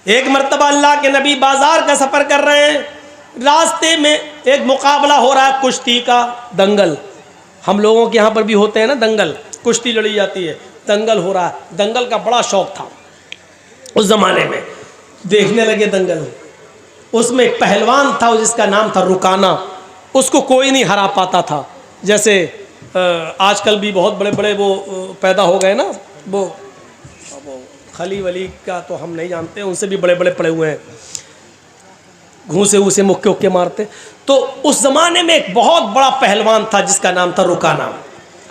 एक मर्तबा अल्लाह के नबी बाजार का सफ़र कर रहे हैं, रास्ते में एक मुकाबला हो रहा है कुश्ती का, दंगल। हम लोगों के यहाँ पर भी होते हैं ना दंगल, कुश्ती लड़ी जाती है, दंगल हो रहा है। दंगल का बड़ा शौक था उस ज़माने में, देखने लगे दंगल। उसमें एक पहलवान था जिसका नाम था रुकाना, उसको कोई नहीं हरा पाता था। जैसे आजकल भी बहुत बड़े बड़े वो पैदा हो गए ना, वो खली वली का तो हम नहीं जानते, उनसे भी बड़े बड़े पड़े हुए हैं, घूसे उसे मुक्के उक्के मारते। तो उस ज़माने में एक बहुत बड़ा पहलवान था जिसका नाम था रुकाना,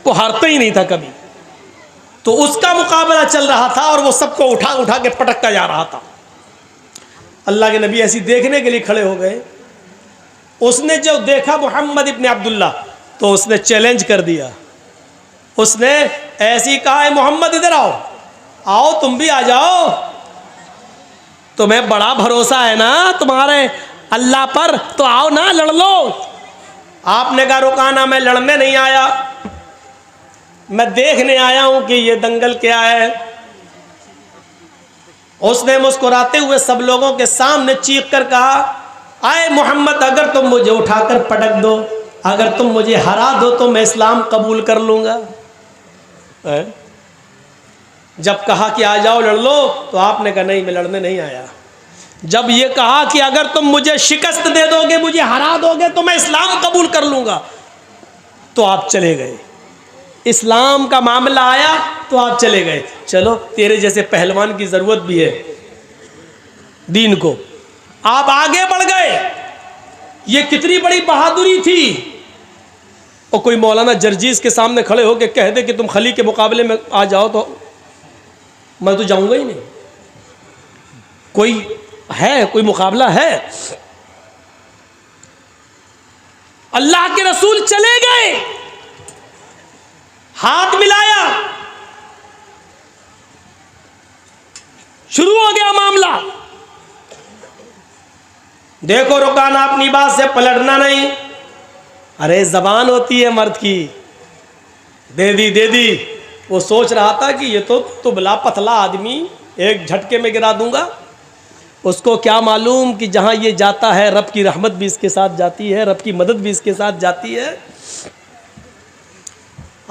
वो हारता ही नहीं था कभी। तो उसका मुकाबला चल रहा था और वो सबको उठा उठा के पटकता जा रहा था। अल्लाह के नबी ऐसी देखने के लिए खड़े हो गए। उसने जब देखा मोहम्मद इब्न अब्दुल्ला, तो उसने चैलेंज कर दिया। उसने ऐसी कहा है, मोहम्मद इधर आओ, आओ तुम भी आ जाओ, तुम्हें बड़ा भरोसा है ना तुम्हारे अल्लाह पर, तो आओ ना लड़ लो। आपने कहा रुकाना, मैं लड़ने नहीं आया, मैं देखने आया हूं कि ये दंगल क्या है। उसने मुस्कुराते हुए सब लोगों के सामने चीख कर कहा, आए मोहम्मद, अगर तुम मुझे उठाकर पटक दो, अगर तुम मुझे हरा दो तो मैं इस्लाम कबूल कर लूँगा। जब कहा कि आ जाओ लड़ लो, तो आपने कहा नहीं, मैं लड़ने नहीं आया। जब ये कहा कि अगर तुम मुझे शिकस्त दे दोगे, मुझे हरा दोगे, तो मैं इस्लाम कबूल कर लूँगा, तो आप चले गए। इस्लाम का मामला आया तो आप चले गए। चलो, तेरे जैसे पहलवान की ज़रूरत भी है दीन को। आप आगे बढ़ गए। ये कितनी बड़ी बहादुरी थी। और कोई मौलाना जर्जीस के सामने खड़े होकर कह दे कि तुम खली के मुकाबले में आ जाओ, तो मैं तो जाऊंगा ही नहीं। कोई मुकाबला है? अल्लाह के रसूल चले गए, हाथ मिलाया, शुरू हो गया मामला। देखो रुकाना, अपनी बात से पलटना नहीं। अरे जबान होती है मर्द की, दे दी। वो सोच रहा था कि ये तो तुबला पतला आदमी, एक झटके में गिरा दूंगा। उसको क्या मालूम कि जहां ये जाता है रब की रहमत भी इसके साथ जाती है, रब की मदद भी इसके साथ जाती है।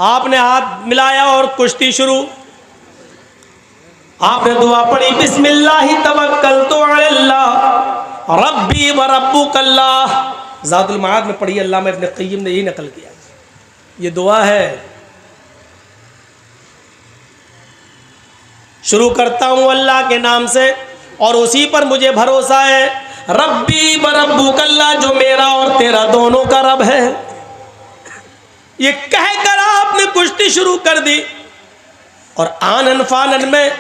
आपने हाथ मिलाया और कुश्ती शुरू। आपने दुआ पढ़ी, बिस्मिल्लाहि तवक्कलतु अलल्लाह रब्बी व रब्बुकल्लाह। ज़ादुल माद में पढ़ी, अल्लामा इब्न क़य्यिम ने यही नकल किया। ये दुआ है। शुरू करता हूँ अल्लाह के नाम से और उसी पर मुझे भरोसा है। रब्बी व रब्बुकल्लाह, जो मेरा और तेरा दोनों का रब है। ये कहकर आपने कुश्ती शुरू कर दी और आनन फानन में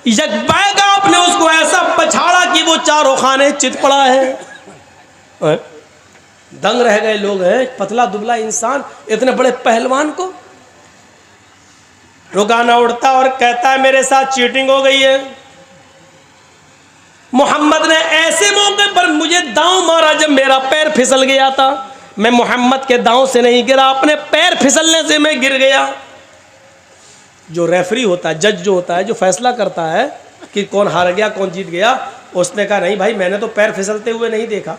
यकबैग आपने उसको ऐसा पछाड़ा कि वो चारों खाने चित पड़ा है। दंग रह गए लोग। हैं पतला दुबला इंसान, इतने बड़े पहलवान को। रुकाना उड़ता और कहता है मेरे साथ चीटिंग हो गई है। मोहम्मद ने ऐसे मौके पर मुझे दांव मारा जब मेरा पैर फिसल गया था। मैं मोहम्मद के दांव से नहीं गिरा, अपने पैर फिसलने से मैं गिर गया। जो रेफरी होता है, जज जो होता है, जो फैसला करता है कि कौन हार गया कौन जीत गया, उसने कहा नहीं भाई, मैंने तो पैर फिसलते हुए नहीं देखा।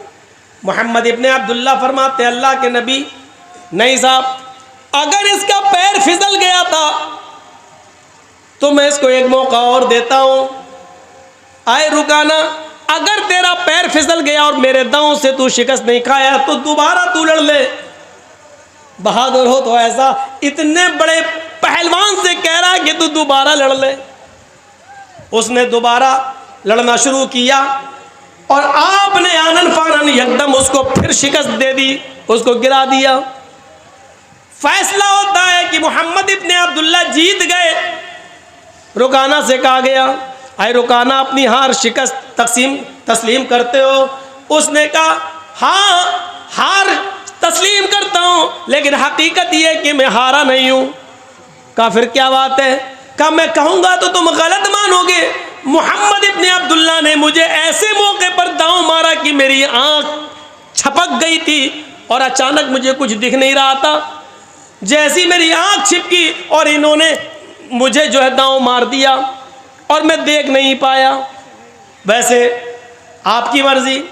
मोहम्मद इब्ने अब्दुल्ला फरमाते अल्लाह के नबी, नहीं साहब, अगर इसका पैर फिसल गया था तो मैं इसको एक मौका और देता हूं। आए रुकाना, अगर तेरा पैर फिसल गया और मेरे दांव से तू शिकस्त नहीं खाया तो दोबारा तू लड़ ले। बहादुर हो तो ऐसा, इतने बड़े पहलवान से कह रहा है कि तू दोबारा लड़ ले। उसने दोबारा लड़ना शुरू किया और आपने आनन फानन एकदम उसको फिर शिकस्त दे दी, उसको गिरा दिया। फैसला होता है कि मोहम्मद इब्ने अब्दुल्ला जीत गए। रुकाना से कहा गया, आए रुकाना, अपनी हार शिकस्त तस्लीम करते हो? उसने कहा हाँ, हार तस्लीम करता हूँ, लेकिन हकीकत ये कि मैं हारा नहीं हूँ। कहा फिर क्या बात है? कहा मैं कहूँगा तो तुम गलत मानोगे। मोहम्मद इब्ने अब्दुल्ला ने मुझे ऐसे मौके पर दांव मारा कि मेरी आँख छपक गई थी और अचानक मुझे कुछ दिख नहीं रहा था। जैसी मेरी आँख छिपकी और इन्होंने मुझे जो है दांव मार दिया और मैं देख नहीं पाया। वैसे आपकी मर्जी।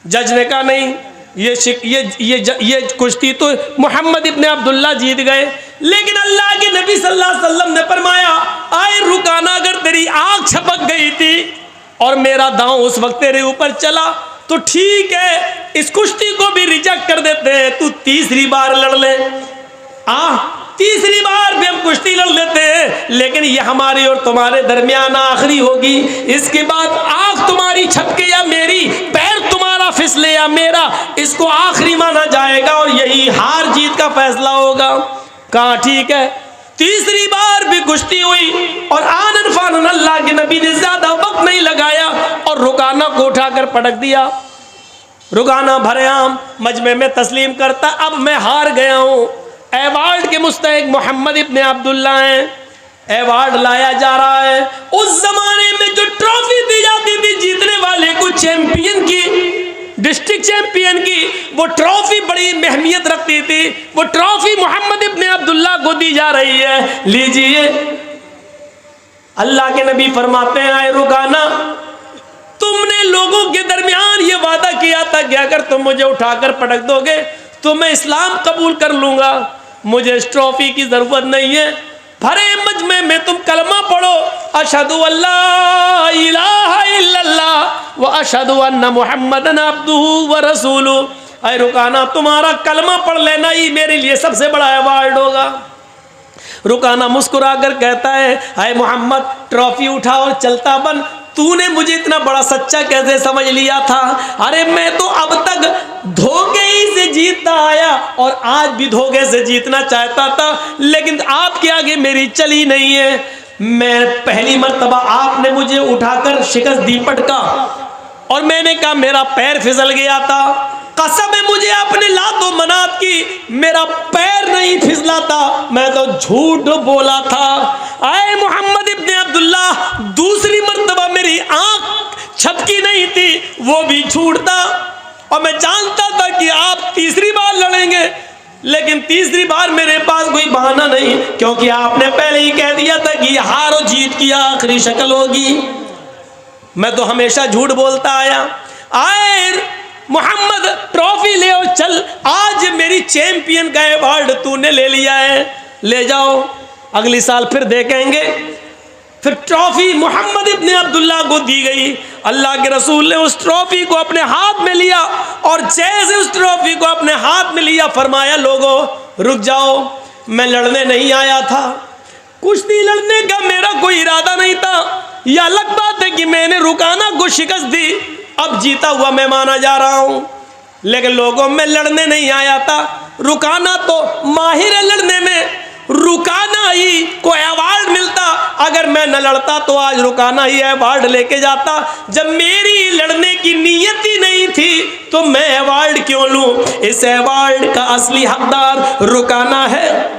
जज ने कहा नहीं, ये कुश्ती तो मोहम्मद इब्ने अब्दुल्ला जीत गए। लेकिन अल्लाह के नबी सल्लल्लाहु अलैहि वसल्लम ने फरमाया, आए रुकाना, अगर तेरी आंख छपक गई थी और मेरा दांव उस वक्त तेरे ऊपर चला तो ठीक है, इस कुश्ती को भी रिजेक्ट कर देते हैं, तू तीसरी बार लड़ ले। तीसरी बार भी हम कुश्ती लड़ लेते हैं, लेकिन ये हमारे और तुम्हारे दरमियान आखिरी होगी। इसके बाद आंख तुम्हारी छपके या मेरी, पैर तुम्हारा फिसले या मेरा, इसको आखिरी माना जाएगा और यही हार जीत का फैसला होगा। कहा ठीक है। तीसरी बार भी कुश्ती हुई और आनन फानन अल्लाह के नबी ने ज्यादा वक्त नहीं लगाया और रुकाना को उठाकर पटक दिया। रुकाना भरेआम मजमे में तस्लीम करता, अब मैं हार गया हूं। अवार्ड के मुस्तहिक मोहम्मद इब्ने अब्दुल्ला हैं। अवार्ड लाया जा रहा है। उस जमाने में जो ट्रॉफी दी जाती थी जीतने वाले को, चैंपियन की, डिस्ट्रिक्ट चैंपियन की, वो ट्रॉफी बड़ी अहमियत रखती थी। वो ट्रॉफी मोहम्मद इब्ने अब्दुल्ला को दी जा रही है, लीजिए। अल्लाह के नबी फरमाते हैं, आए रुकाना, तुमने लोगों के दरमियान ये वादा किया था कि अगर तुम मुझे उठाकर पटक दोगे तो मैं इस्लाम कबूल कर लूंगा, मुझे इस ट्रॉफी की जरूरत नहीं है। भरे मजमे में तुम कलमा पढ़ो, अशहदु अल्ला इलाहा इल्लल्लाह व अशहदु अन्ना मुहम्मदन अब्दुहु व रसूलुहु। ऐ रुकाना, तुम्हारा कलमा पढ़ लेना ही मेरे लिए सबसे बड़ा अवार्ड होगा। रुकाना मुस्कुराकर कहता है, हाय मोहम्मद, ट्रॉफी उठा और चलता बन। तूने मुझे इतना बड़ा सच्चा कैसे समझ लिया था? अरे मैं तो अब तक धोखे ही से जीतता आया और आज भी धोखे से जीतना चाहता था, लेकिन आपके आगे मेरी चली नहीं है। मैं पहली मर्तबा आपने मुझे उठाकर शिकस्त दी, पटका, और मैंने कहा मेरा पैर फिसल गया था। कसम है मुझे अपने लातो मनात की, मेरा पैर नहीं फिसला था, मैं तो झूठ बोला था। आए मोहम्मद इब्ने अब्दुल्ला, दूसरी मर्तबा मेरी आंख छपकी नहीं थी, वो भी झूठ था। और मैं जानता था कि आप तीसरी बार लड़ेंगे, लेकिन तीसरी बार मेरे पास कोई बहाना नहीं, क्योंकि आपने पहले ही कह दिया था कि हार और जीत की आखिरी शक्ल होगी। मैं तो हमेशा झूठ बोलता आया। आए मोहम्मद, ट्रॉफी ले और चल, आज मेरी चैंपियन का अवार्ड तूने ले लिया है, ले जाओ, अगली साल फिर देखेंगे। फिर ट्रॉफी मोहम्मद इब्ने अब्दुल्ला को दी गई। अल्लाह के रसूल ने उस ट्रॉफी को अपने हाथ में लिया और जैसे उस ट्रॉफी को अपने हाथ में लिया, फरमाया, लोगों रुक जाओ, मैं लड़ने नहीं आया था, कुश्ती लड़ने का मेरा कोई इरादा नहीं था। यह अलग बात है कि मैंने रुकाना को शिकस्त दी, अब जीता हुआ मैं माना जा रहा हूं, लेकिन लोगों में लड़ने नहीं आया था। रुकाना तो माहिर है लड़ने में, रुकाना ही को अवार्ड मिलता। अगर मैं न लड़ता तो आज रुकाना ही अवार्ड लेके जाता। जब मेरी लड़ने की नीयत ही नहीं थी तो मैं अवार्ड क्यों लूं? इस अवार्ड का असली हकदार रुकाना है,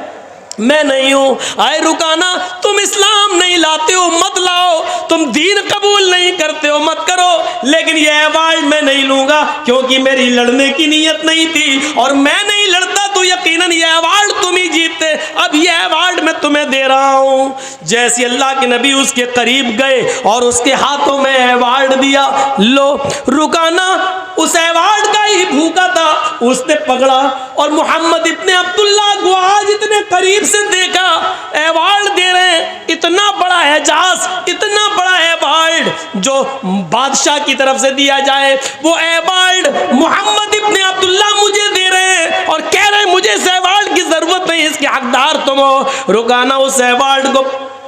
मैं नहीं हूं। आए रुकाना, तुम इस्लाम नहीं लाते हो मत लाओ, तुम दीन कबूल नहीं करते हो मत करो, लेकिन यह अवार्ड मैं नहीं लूंगा, क्योंकि मेरी लड़ने की नीयत नहीं थी और मैं नहीं लड़ता तो यकीनन यह अवार्ड तुम ही जीतते। अब यह अवार्ड मैं तुम्हें दे रहा हूं। जैसे अल्लाह के नबी उसके करीब गए और उसके हाथों में अवार्ड दिया, लो। रुकाना उस अवार्ड का ही भूखा था, उसने पकड़ा और मोहम्मद इब्ने अब्दुल्ला को आज इतने करीब से देखा, अवार्ड दे रहे हैं, इतना बड़ा एजाज, इतना बड़ा अवार्ड जो बादशाह की तरफ से दिया जाए, वो अवार्ड मोहम्मद इब्ने अब्दुल्ला मुझे दे रहे हैं और कह रहे हैं मुझे इस अवार्ड की जरूरत नहीं, इसके हकदार तुम हो। रुकाना उस अवार्ड को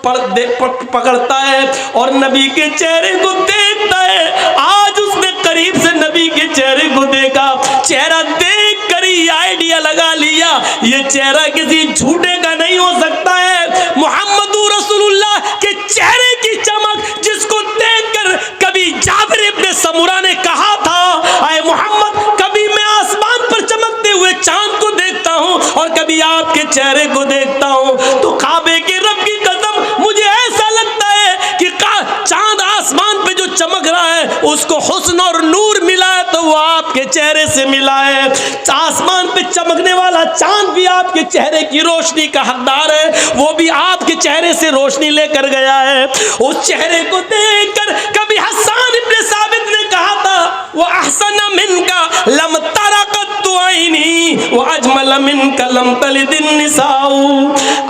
पकड़ता है और नबी के चेहरे को देखता है। आज उसने करीब से नबी के चेहरे को देखा, चेहरा देख कर ही आइडिया लगा लिया ये चेहरा किसी झूठे का नहीं हो सकता है। मोहम्मदुर रसूलुल्लाह के चेहरे की चमक जिसको देखकर कभी जाबिर इब्ने समुरा ने कहा था, आए मोहम्मद, कभी मैं आसमान पर चमकते हुए चांद को देखता हूं और कभी आपके चेहरे को देखता हूं, तो काबे के रब की कसम मुझे ऐसा लगता है कि चांद आसमान पे जो चमक रहा है उसको हुस्न और नूर मिला है तो वो आपके चेहरे से मिला है। आसमान पे चमकने वाला चांद भी आपके चेहरे की रोशनी का हकदार है, वो भी आपके चेहरे से रोशनी लेकर गया है। उस चेहरे को देखकर कभी हसन इब्न साबित ने कहा था, वो अहसन मिनका लम तरकत आईनी व अजमल मिनका लम तलिदिन निसाउ।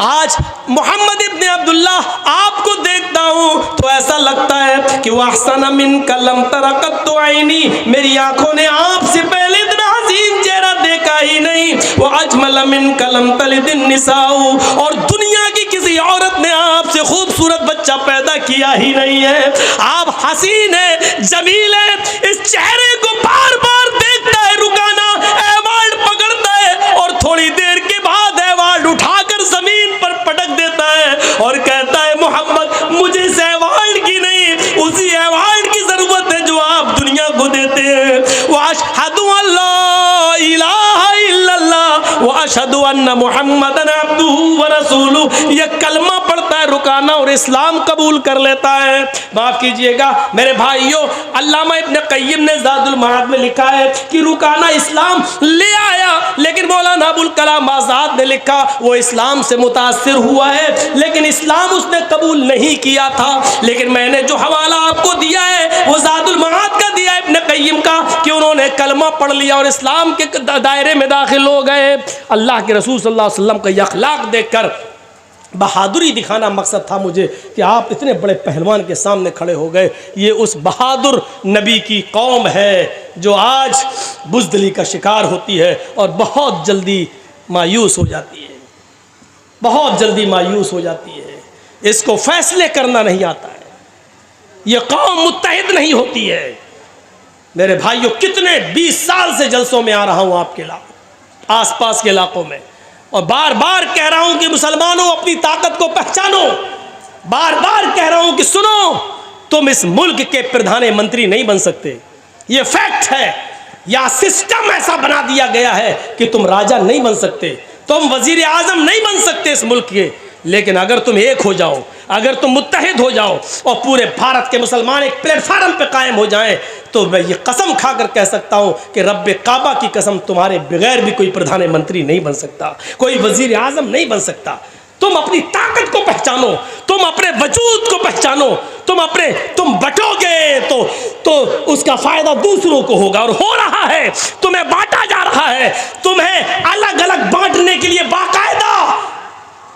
आज मोहम्मद इब्न अब्दुल्लाह आपको देखता हूँ तो ऐसा लगता है कि वह अहसन मिनका लम तरकत आईनी, मेरी आंखों ने आपसे पहले इतना हसीन चेहरा देखा ही नहीं। वह अजमल मिनका लम तलिदिन निसाउ, और दुनिया की किसी औरत ने आपसे खूबसूरत बच्चा पैदा किया ही नहीं है। आप हसीन है, जमील है, इस चेहरे को बार बार देखता है रुकाना, एवार्ड पकड़ता है और थोड़ी देर के बाद एवार्ड उठाकर जमीन पर पटक देता है और कहता है मोहम्मद मुझे इस एवार्ड की नहीं, उसी एवार्ड की जरूरत है जो आप दुनिया को देते हैं। व अशहदु अल्ला इलाहा इल्लल्लाह व अशहदु अन्ना मुहम्मदन अब्दुहु व रसूलुहु, ये कलमा पढ़ता है रुकाना और इस्लाम कबूल कर लेता है। माफ कीजिएगा मेरे भाइयों, अल्लामा इब्न क़य्यिम ने ज़ादुल मआद में लिखा है कि रुकाना इस्लाम ले आया, लेकिन मौलाना अबुल कलाम आज़ाद ने लिखा वो इस्लाम से मुतासिर हुआ है लेकिन इस्लाम उसने कबूल नहीं किया था। लेकिन मैंने जो हवाला आपको दिया है वो ज़ादुल मआद का दिया इब्न क़य्यिम का, कि उन्होंने कलमा पढ़ लिया और इस्लाम के दायरे में दाखिल हो गए। अल्लाह के रसूल सल्लल्लाहु अलैहि वसल्लम का ये अखलाक देखकर बहादुरी दिखाना मकसद था मुझे कि आप इतने बड़े पहलवान के सामने खड़े हो गए। ये उस बहादुर नबी की कौम है जो आज बुज़दिली का शिकार होती है और बहुत जल्दी मायूस हो जाती है, बहुत जल्दी मायूस हो जाती है। इसको फैसले करना नहीं आता है, ये कौम मुत्तहिद नहीं होती है। मेरे भाइयों, कितने 20 साल से जलसों में आ रहा हूँ आपके आसपास के इलाकों में, और बार बार कह रहा हूं कि मुसलमानों अपनी ताकत को पहचानो, बार बार कह रहा हूं कि सुनो, तुम इस मुल्क के प्रधानमंत्री नहीं बन सकते, ये फैक्ट है। या सिस्टम ऐसा बना दिया गया है कि तुम राजा नहीं बन सकते, तुम वजीर आजम नहीं बन सकते इस मुल्क के। लेकिन अगर तुम एक हो जाओ, अगर तुम मुत्तहिद हो जाओ और पूरे भारत के मुसलमान एक प्लेटफार्म पे कायम हो जाएं, तो मैं ये कसम खाकर कह सकता हूं कि रब्बे काबा की कसम, तुम्हारे बगैर भी कोई प्रधानमंत्री नहीं बन सकता, कोई वजीर आजम नहीं बन सकता। तुम अपनी ताकत को पहचानो, तुम अपने वजूद को पहचानो, तुम बटोगे तो उसका फायदा दूसरों को होगा, और हो रहा है। तुम्हें बांटा जा रहा है, तुम्हें अलग अलग बांटने के लिए बाकायदा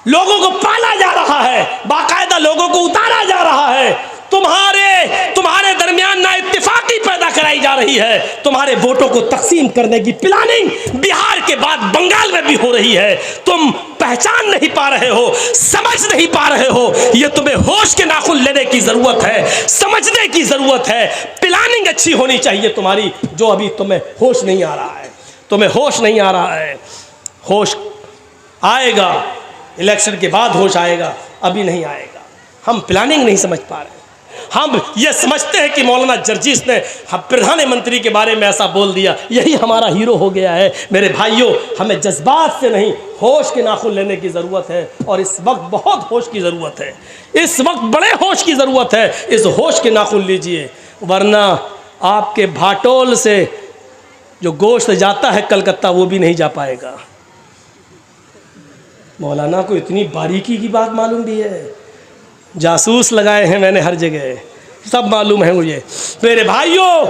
लोगों को पाला जा रहा है, बाकायदा लोगों को उतारा जा रहा है। तुम्हारे दरमियान ना इत्तेफाकी पैदा कराई जा रही है, तुम्हारे वोटों को तकसीम करने की प्लानिंग बिहार के बाद बंगाल में भी हो रही है। तुम पहचान नहीं पा रहे हो, समझ नहीं पा रहे हो। ये तुम्हें होश के नाखून लेने की जरूरत है, समझने की जरूरत है। प्लानिंग अच्छी होनी चाहिए तुम्हारी, जो अभी तुम्हें होश नहीं आ रहा है, तुम्हें होश नहीं आ रहा है। होश आएगा, इलेक्शन के बाद होश आएगा, अभी नहीं आएगा। हम प्लानिंग नहीं समझ पा रहे। हम ये समझते हैं कि मौलाना जर्जीस ने प्रधानमंत्री के बारे में ऐसा बोल दिया, यही हमारा हीरो हो गया है। मेरे भाइयों, हमें जज्बात से नहीं, होश के नाखून लेने की ज़रूरत है, और इस वक्त बहुत होश की ज़रूरत है, इस वक्त बड़े होश की ज़रूरत है। इस होश के नाखून लीजिए, वरना आपके भाटोल से जो गोश्त जाता है कलकत्ता, वो भी नहीं जा पाएगा। मौलाना को इतनी बारीकी की बात मालूम भी है, जासूस लगाए हैं मैंने हर जगह, सब मालूम है मुझे। मेरे भाइयों,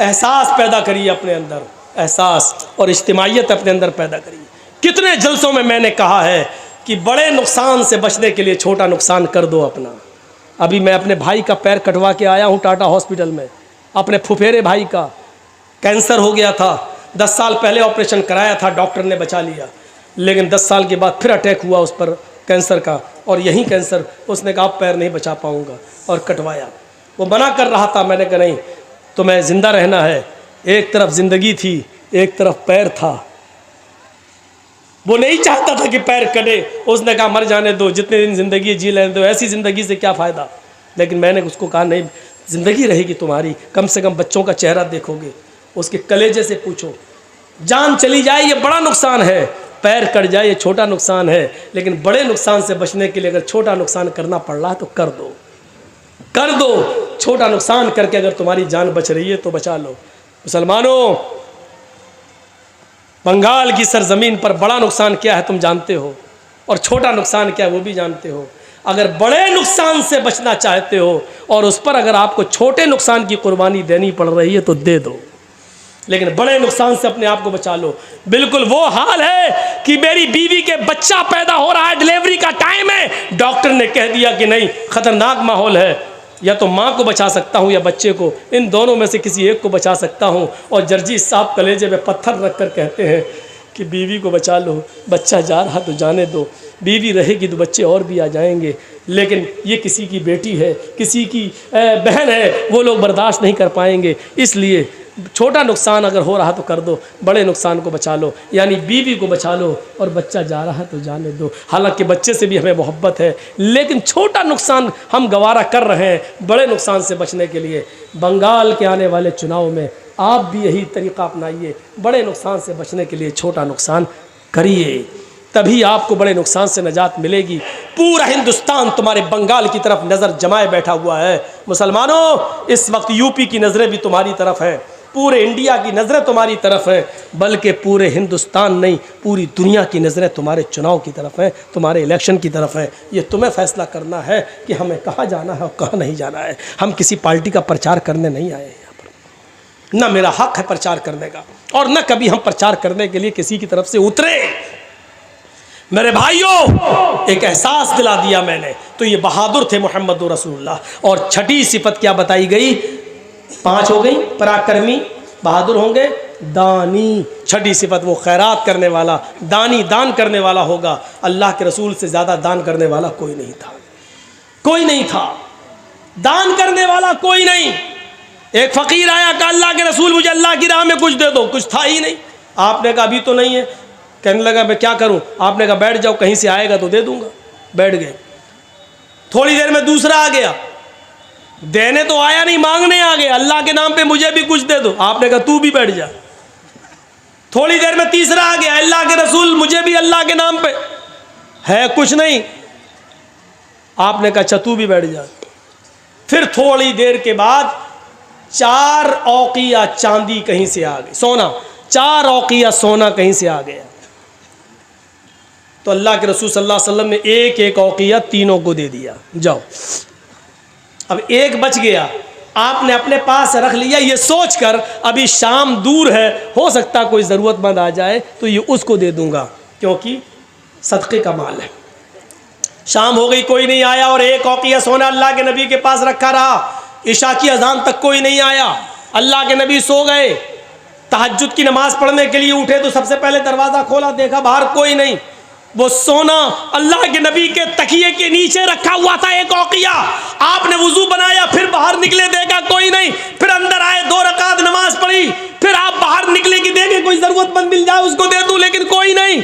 एहसास पैदा करिए अपने अंदर, एहसास और इज्तिमाइयत अपने अंदर पैदा करिए। कितने जलसों में मैंने कहा है कि बड़े नुकसान से बचने के लिए छोटा नुकसान कर दो अपना। अभी मैं अपने भाई का पैर कटवा के आया हूँ टाटा हॉस्पिटल में, अपने फुफेरे भाई का कैंसर हो गया था, 10 साल पहले ऑपरेशन कराया था, डॉक्टर ने बचा लिया, लेकिन 10 साल के बाद फिर अटैक हुआ उस पर कैंसर का, और यही कैंसर, उसने कहा पैर नहीं बचा पाऊंगा, और कटवाया। वो मना कर रहा था, मैंने कहा नहीं, तुम्हें ज़िंदा रहना है। एक तरफ ज़िंदगी थी, एक तरफ पैर था। वो नहीं चाहता था कि पैर कटे, उसने कहा मर जाने दो, जितने दिन ज़िंदगी जी लेने दो, ऐसी ज़िंदगी से क्या फ़ायदा। लेकिन मैंने उसको कहा नहीं, ज़िंदगी रहेगी तुम्हारी, कम से कम बच्चों का चेहरा देखोगे, उसके कलेजे से पूछो। जान चली जाए ये बड़ा नुकसान है, पैर कट जाए ये छोटा नुकसान है, लेकिन बड़े नुकसान से बचने के लिए अगर छोटा नुकसान करना पड़ रहा है तो कर दो, कर दो। छोटा नुकसान करके अगर तुम्हारी जान बच रही है तो बचा लो। मुसलमानों, बंगाल की सरजमीन पर बड़ा नुकसान क्या है तुम जानते हो, और छोटा नुकसान क्या है वो भी जानते हो। अगर बड़े नुकसान से बचना चाहते हो और उस पर अगर आपको छोटे नुकसान की कुर्बानी देनी पड़ रही है तो दे दो, लेकिन बड़े नुकसान से अपने आप को बचा लो। बिल्कुल वो हाल है कि मेरी बीवी के बच्चा पैदा हो रहा है, डिलीवरी का टाइम है, डॉक्टर ने कह दिया कि नहीं, खतरनाक माहौल है, या तो माँ को बचा सकता हूँ या बच्चे को, इन दोनों में से किसी एक को बचा सकता हूँ। और जर्जी साहब कलेजे में पत्थर रख कर कहते हैं कि बीवी को बचा लो, बच्चा जा रहा तो जाने दो, बीवी रहेगी तो बच्चे और भी आ जाएंगे, लेकिन ये किसी की बेटी है, किसी की बहन है, वो लोग बर्दाश्त नहीं कर पाएंगे। इसलिए छोटा नुकसान अगर हो रहा तो कर दो, बड़े नुकसान को बचा लो, यानी बीवी को बचा लो और बच्चा जा रहा तो जाने दो। हालांकि बच्चे से भी हमें मोहब्बत है, लेकिन छोटा नुकसान हम गवारा कर रहे हैं बड़े नुकसान से बचने के लिए। बंगाल के आने वाले चुनाव में आप भी यही तरीक़ा अपनाइए, बड़े नुकसान से बचने के लिए छोटा नुकसान करिए, तभी आपको बड़े नुकसान से निजात मिलेगी। पूरा हिंदुस्तान तुम्हारे बंगाल की तरफ नज़र जमाए बैठा हुआ है। मुसलमानों, इस वक्त यूपी की नज़रें भी तुम्हारी तरफ हैं, पूरे इंडिया की नज़रें तुम्हारी तरफ हैं, बल्कि पूरे हिंदुस्तान नहीं, पूरी दुनिया की नज़रें तुम्हारे चुनाव की तरफ हैं, तुम्हारे इलेक्शन की तरफ हैं। ये तुम्हें फ़ैसला करना है कि हमें कहाँ जाना है और कहाँ नहीं जाना है। हम किसी पार्टी का प्रचार करने नहीं आए हैं यहाँ पर, ना मेरा हक़ है प्रचार करने का, और न कभी हम प्रचार करने के लिए किसी की तरफ से उतरे। मेरे भाइयों, एक एहसास दिला दिया मैंने, तो ये बहादुर थे मोहम्मद रसूलुल्लाह। और छठी सिफत क्या बताई गई? 5 हो गई, पराक्रमी, बहादुर होंगे, दानी। छठी सिफत वो खैरात करने वाला, दानी, दान करने वाला होगा। अल्लाह के रसूल से ज़्यादा दान करने वाला कोई नहीं था, कोई नहीं था, दान करने वाला कोई नहीं। एक फ़कीर आया, कहा अल्लाह के रसूल मुझे अल्लाह की राह में कुछ दे दो, कुछ था ही नहीं। आपने कहा अभी तो नहीं है। कहने लगा मैं क्या करूं? आपने कहा बैठ जाओ, कहीं से आएगा तो दे दूंगा। बैठ गए। थोड़ी देर में दूसरा आ गया, देने तो आया नहीं, मांगने आ गया, अल्लाह के नाम पे मुझे भी कुछ दे दो। आपने कहा तू भी बैठ जा। थोड़ी देर में तीसरा आ गया, अल्लाह के रसूल मुझे भी अल्लाह के नाम पे है कुछ नहीं। आपने कहा अच्छा तू भी बैठ जा। फिर थोड़ी देर के बाद 4 औकिया चांदी कहीं से आ गई, सोना, 4 औकिया सोना कहीं से आ गया। तो अल्लाह के रसूल सल्लल्लाहु अलैहि वसल्लम ने एक एक औकिया तीनों को दे दिया, जाओ। अब एक बच गया, आपने अपने पास रख लिया, ये सोचकर अभी शाम दूर है, हो सकता कोई ज़रूरतमंद आ जाए तो ये उसको दे दूंगा, क्योंकि सदक़े का माल है। शाम हो गई, कोई नहीं आया, और एक औकिया सोना अल्लाह के नबी के पास रखा रहा। इशा की अजान तक कोई नहीं आया, अल्लाह के नबी सो गए। तहज्जुद की नमाज पढ़ने के लिए उठे तो सबसे पहले दरवाज़ा खोला, देखा बाहर कोई नहीं। वो सोना अल्लाह के नबी के तकिए के नीचे रखा हुआ था, एक औकिया। आपने वुजू बनाया, फिर बाहर निकले, देखा कोई नहीं, फिर अंदर आए, 2 रकात नमाज पढ़ी, फिर आप बाहर निकले कि देखे कोई ज़रूरतमंद मिल जाए उसको दे दूं, लेकिन कोई नहीं।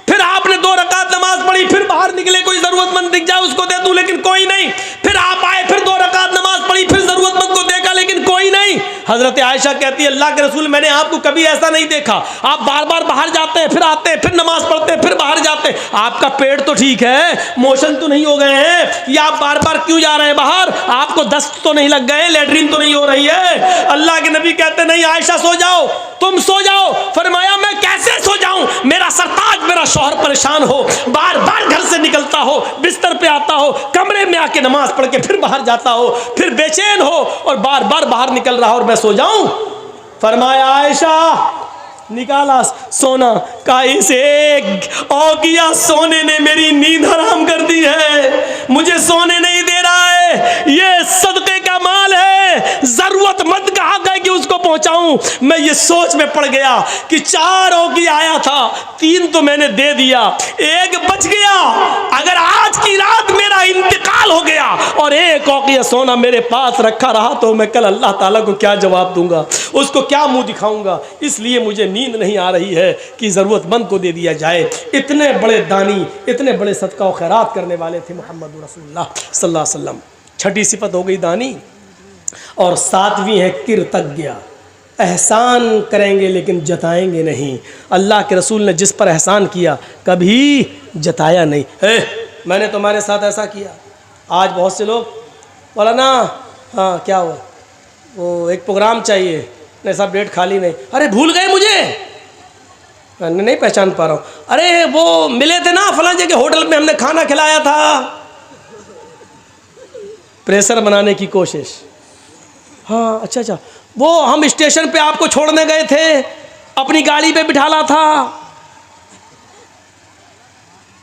फिर आपने 2 रकात नमाज पढ़ी, फिर बाहर निकले, कोई ज़रूरतमंद दिख जाए उसको दे दूं, लेकिन कोई नहीं। फिर आप आए, फिर 2 रकात नमाज पढ़ी, फिर ज़रूरतमंद को देखा, लेकिन कोई नहीं। हज़रत आयशा कहती है अल्लाह के रसूल मैंने आपको कभी ऐसा नहीं देखा, आप बार बार बाहर जाते हैं, फिर आते हैं, फिर नमाज पढ़ते हैं, फिर बाहर जाते हैं। आपका पेट तो ठीक है, मोशन तो नहीं हो गए हैं, या आप बार बार क्यों जा रहे हैं बाहर? आपको दस्त तो नहीं लग गए, लेटरिन तो नहीं हो रही है? अल्लाह के नबी कहते नहीं आयशा सो जाओ, तुम सो जाओ। फरमाया मैं कैसे सो जाऊं? मेरा सरताज, मेरा शौहर परेशान हो, बार बार घर से निकलता हो, बिस्तर पे आता हो, कमरे में आके नमाज पढ़ के फिर बाहर जाता हो, फिर बेचैन हो और बार बार बाहर निकल रहा हो, और मैं सो जाऊं? फरमाया आयशा निकाला सोना, का इस एक औकिया सोने ने मेरी नींद हराम कर दी है, मुझे सोने नहीं दे रहा है, ये सदक़े का माल है, ज़रूरतमंद का हक़ है कि उसको पहुंचाऊं। मैं ये सोच में पड़ गया कि 4 औकिया आया था, 3 तो मैंने दे दिया, 1 बच गया। अगर आज की रात मेरा इंतकाल हो गया और 1 औकिया सोना मेरे पास रखा रहा तो मैं कल अल्लाह ताला को क्या जवाब दूंगा, उसको क्या मुंह दिखाऊंगा? इसलिए मुझे नींद नहीं आ रही है कि ज़रूरतमंद को दे दिया जाए। इतने बड़े दानी, इतने बड़े सदका और खैरात करने वाले थे मोहम्मद रसूलुल्लाह सल्लल्लाहु अलैहि वसल्लम। छठी सिफत हो गई दानी, और 7वीं है कृतज्ञ। एहसान करेंगे लेकिन जताएंगे नहीं। अल्लाह के रसूल ने जिस पर एहसान किया कभी जताया नहीं। मैंने तुम्हारे साथ ऐसा किया। आज बहुत से लोग बोला ना, हाँ क्या हुआ, वो एक प्रोग्राम चाहिए, नहीं साहब डेट खाली नहीं। अरे भूल गए मुझे, नहीं पहचान पा रहा हूँ। अरे वो मिले थे ना फलां जगह होटल में, हमने खाना खिलाया था। प्रेशर बनाने की कोशिश। हाँ अच्छा अच्छा, वो हम स्टेशन पे आपको छोड़ने गए थे, अपनी गाड़ी पे बिठाला था।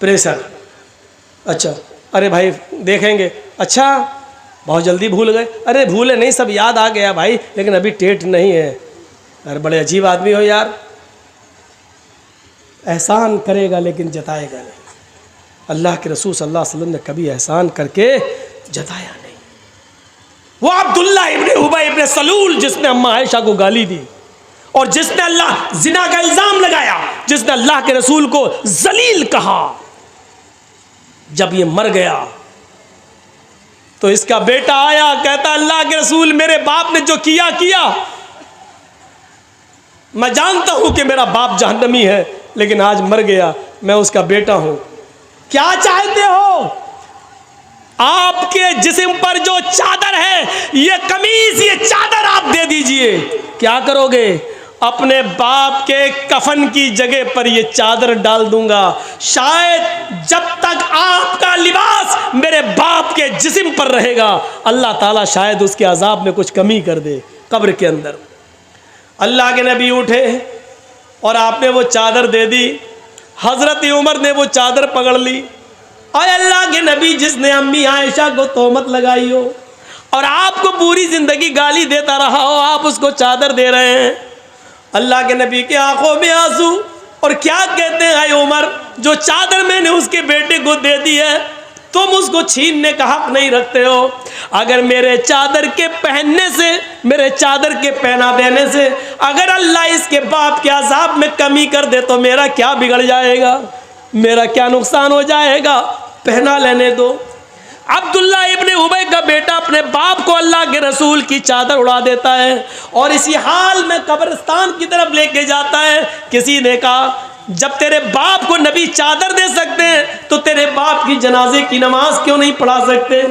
प्रेशर। अच्छा अरे भाई देखेंगे। अच्छा बहुत जल्दी भूल गए। अरे भूले नहीं, सब याद आ गया भाई, लेकिन अभी डेट नहीं है। अरे बड़े अजीब आदमी हो यार, एहसान करेगा लेकिन जताएगा नहीं। अल्लाह के रसूल सल्लल्लाहु अलैहि वसल्लम ने कभी एहसान करके जताया नहीं। वो अब्दुल्ला इब्ने उबई इब्ने सलूल जिसने अम्मा आयशा को गाली दी और जिसने अल्लाह जिना का इल्जाम लगाया, जिसने अल्लाह के रसूल को जलील कहा, जब ये मर गया तो इसका बेटा आया, कहता अल्लाह के रसूल मेरे बाप ने जो किया किया, मैं जानता हूं कि मेरा बाप जहन्नमी है, लेकिन आज मर गया, मैं उसका बेटा हूं। क्या चाहते हो? आपके जिस्म पर जो चादर है, ये कमीज, ये चादर आप दे दीजिए। क्या करोगे? अपने बाप के कफन की जगह पर ये चादर डाल दूंगा। शायद जब तक आपका लिबास मेरे बाप के जिस्म पर रहेगा, अल्लाह ताला शायद उसके अजाब में कुछ कमी कर दे कब्र के अंदर। अल्लाह के नबी उठे और आपने वो चादर दे दी। हजरत उमर ने वो चादर पकड़ ली। और अल्लाह के नबी जिसने अम्मी आयशा को तोहमत लगाई हो और आपको पूरी जिंदगी गाली देता रहा हो, आप उसको चादर दे रहे हैं। अल्लाह के नबी की आंखों में आंसू। और क्या कहते हैं उमर, जो चादर मैंने उसके बेटे को दे दी है, तुम उसको छीनने का हक नहीं रखते हो। अगर मेरे चादर के पहनने से, मेरे चादर के पहना देने से अगर अल्लाह इसके बाप के अजाब में कमी कर दे तो मेरा क्या बिगड़ जाएगा, मेरा क्या नुकसान हो जाएगा? पहना लेने दो। अब्दुल्ला इब्ने उबई का बेटा अपने बाप को अल्लाह के रसूल की चादर उड़ा देता है और इसी हाल में कब्रिस्तान की तरफ लेके जाता है। किसी ने कहा जब तेरे बाप को नबी चादर दे सकते हैं तो तेरे बाप की जनाजे की नमाज क्यों नहीं पढ़ा सकते?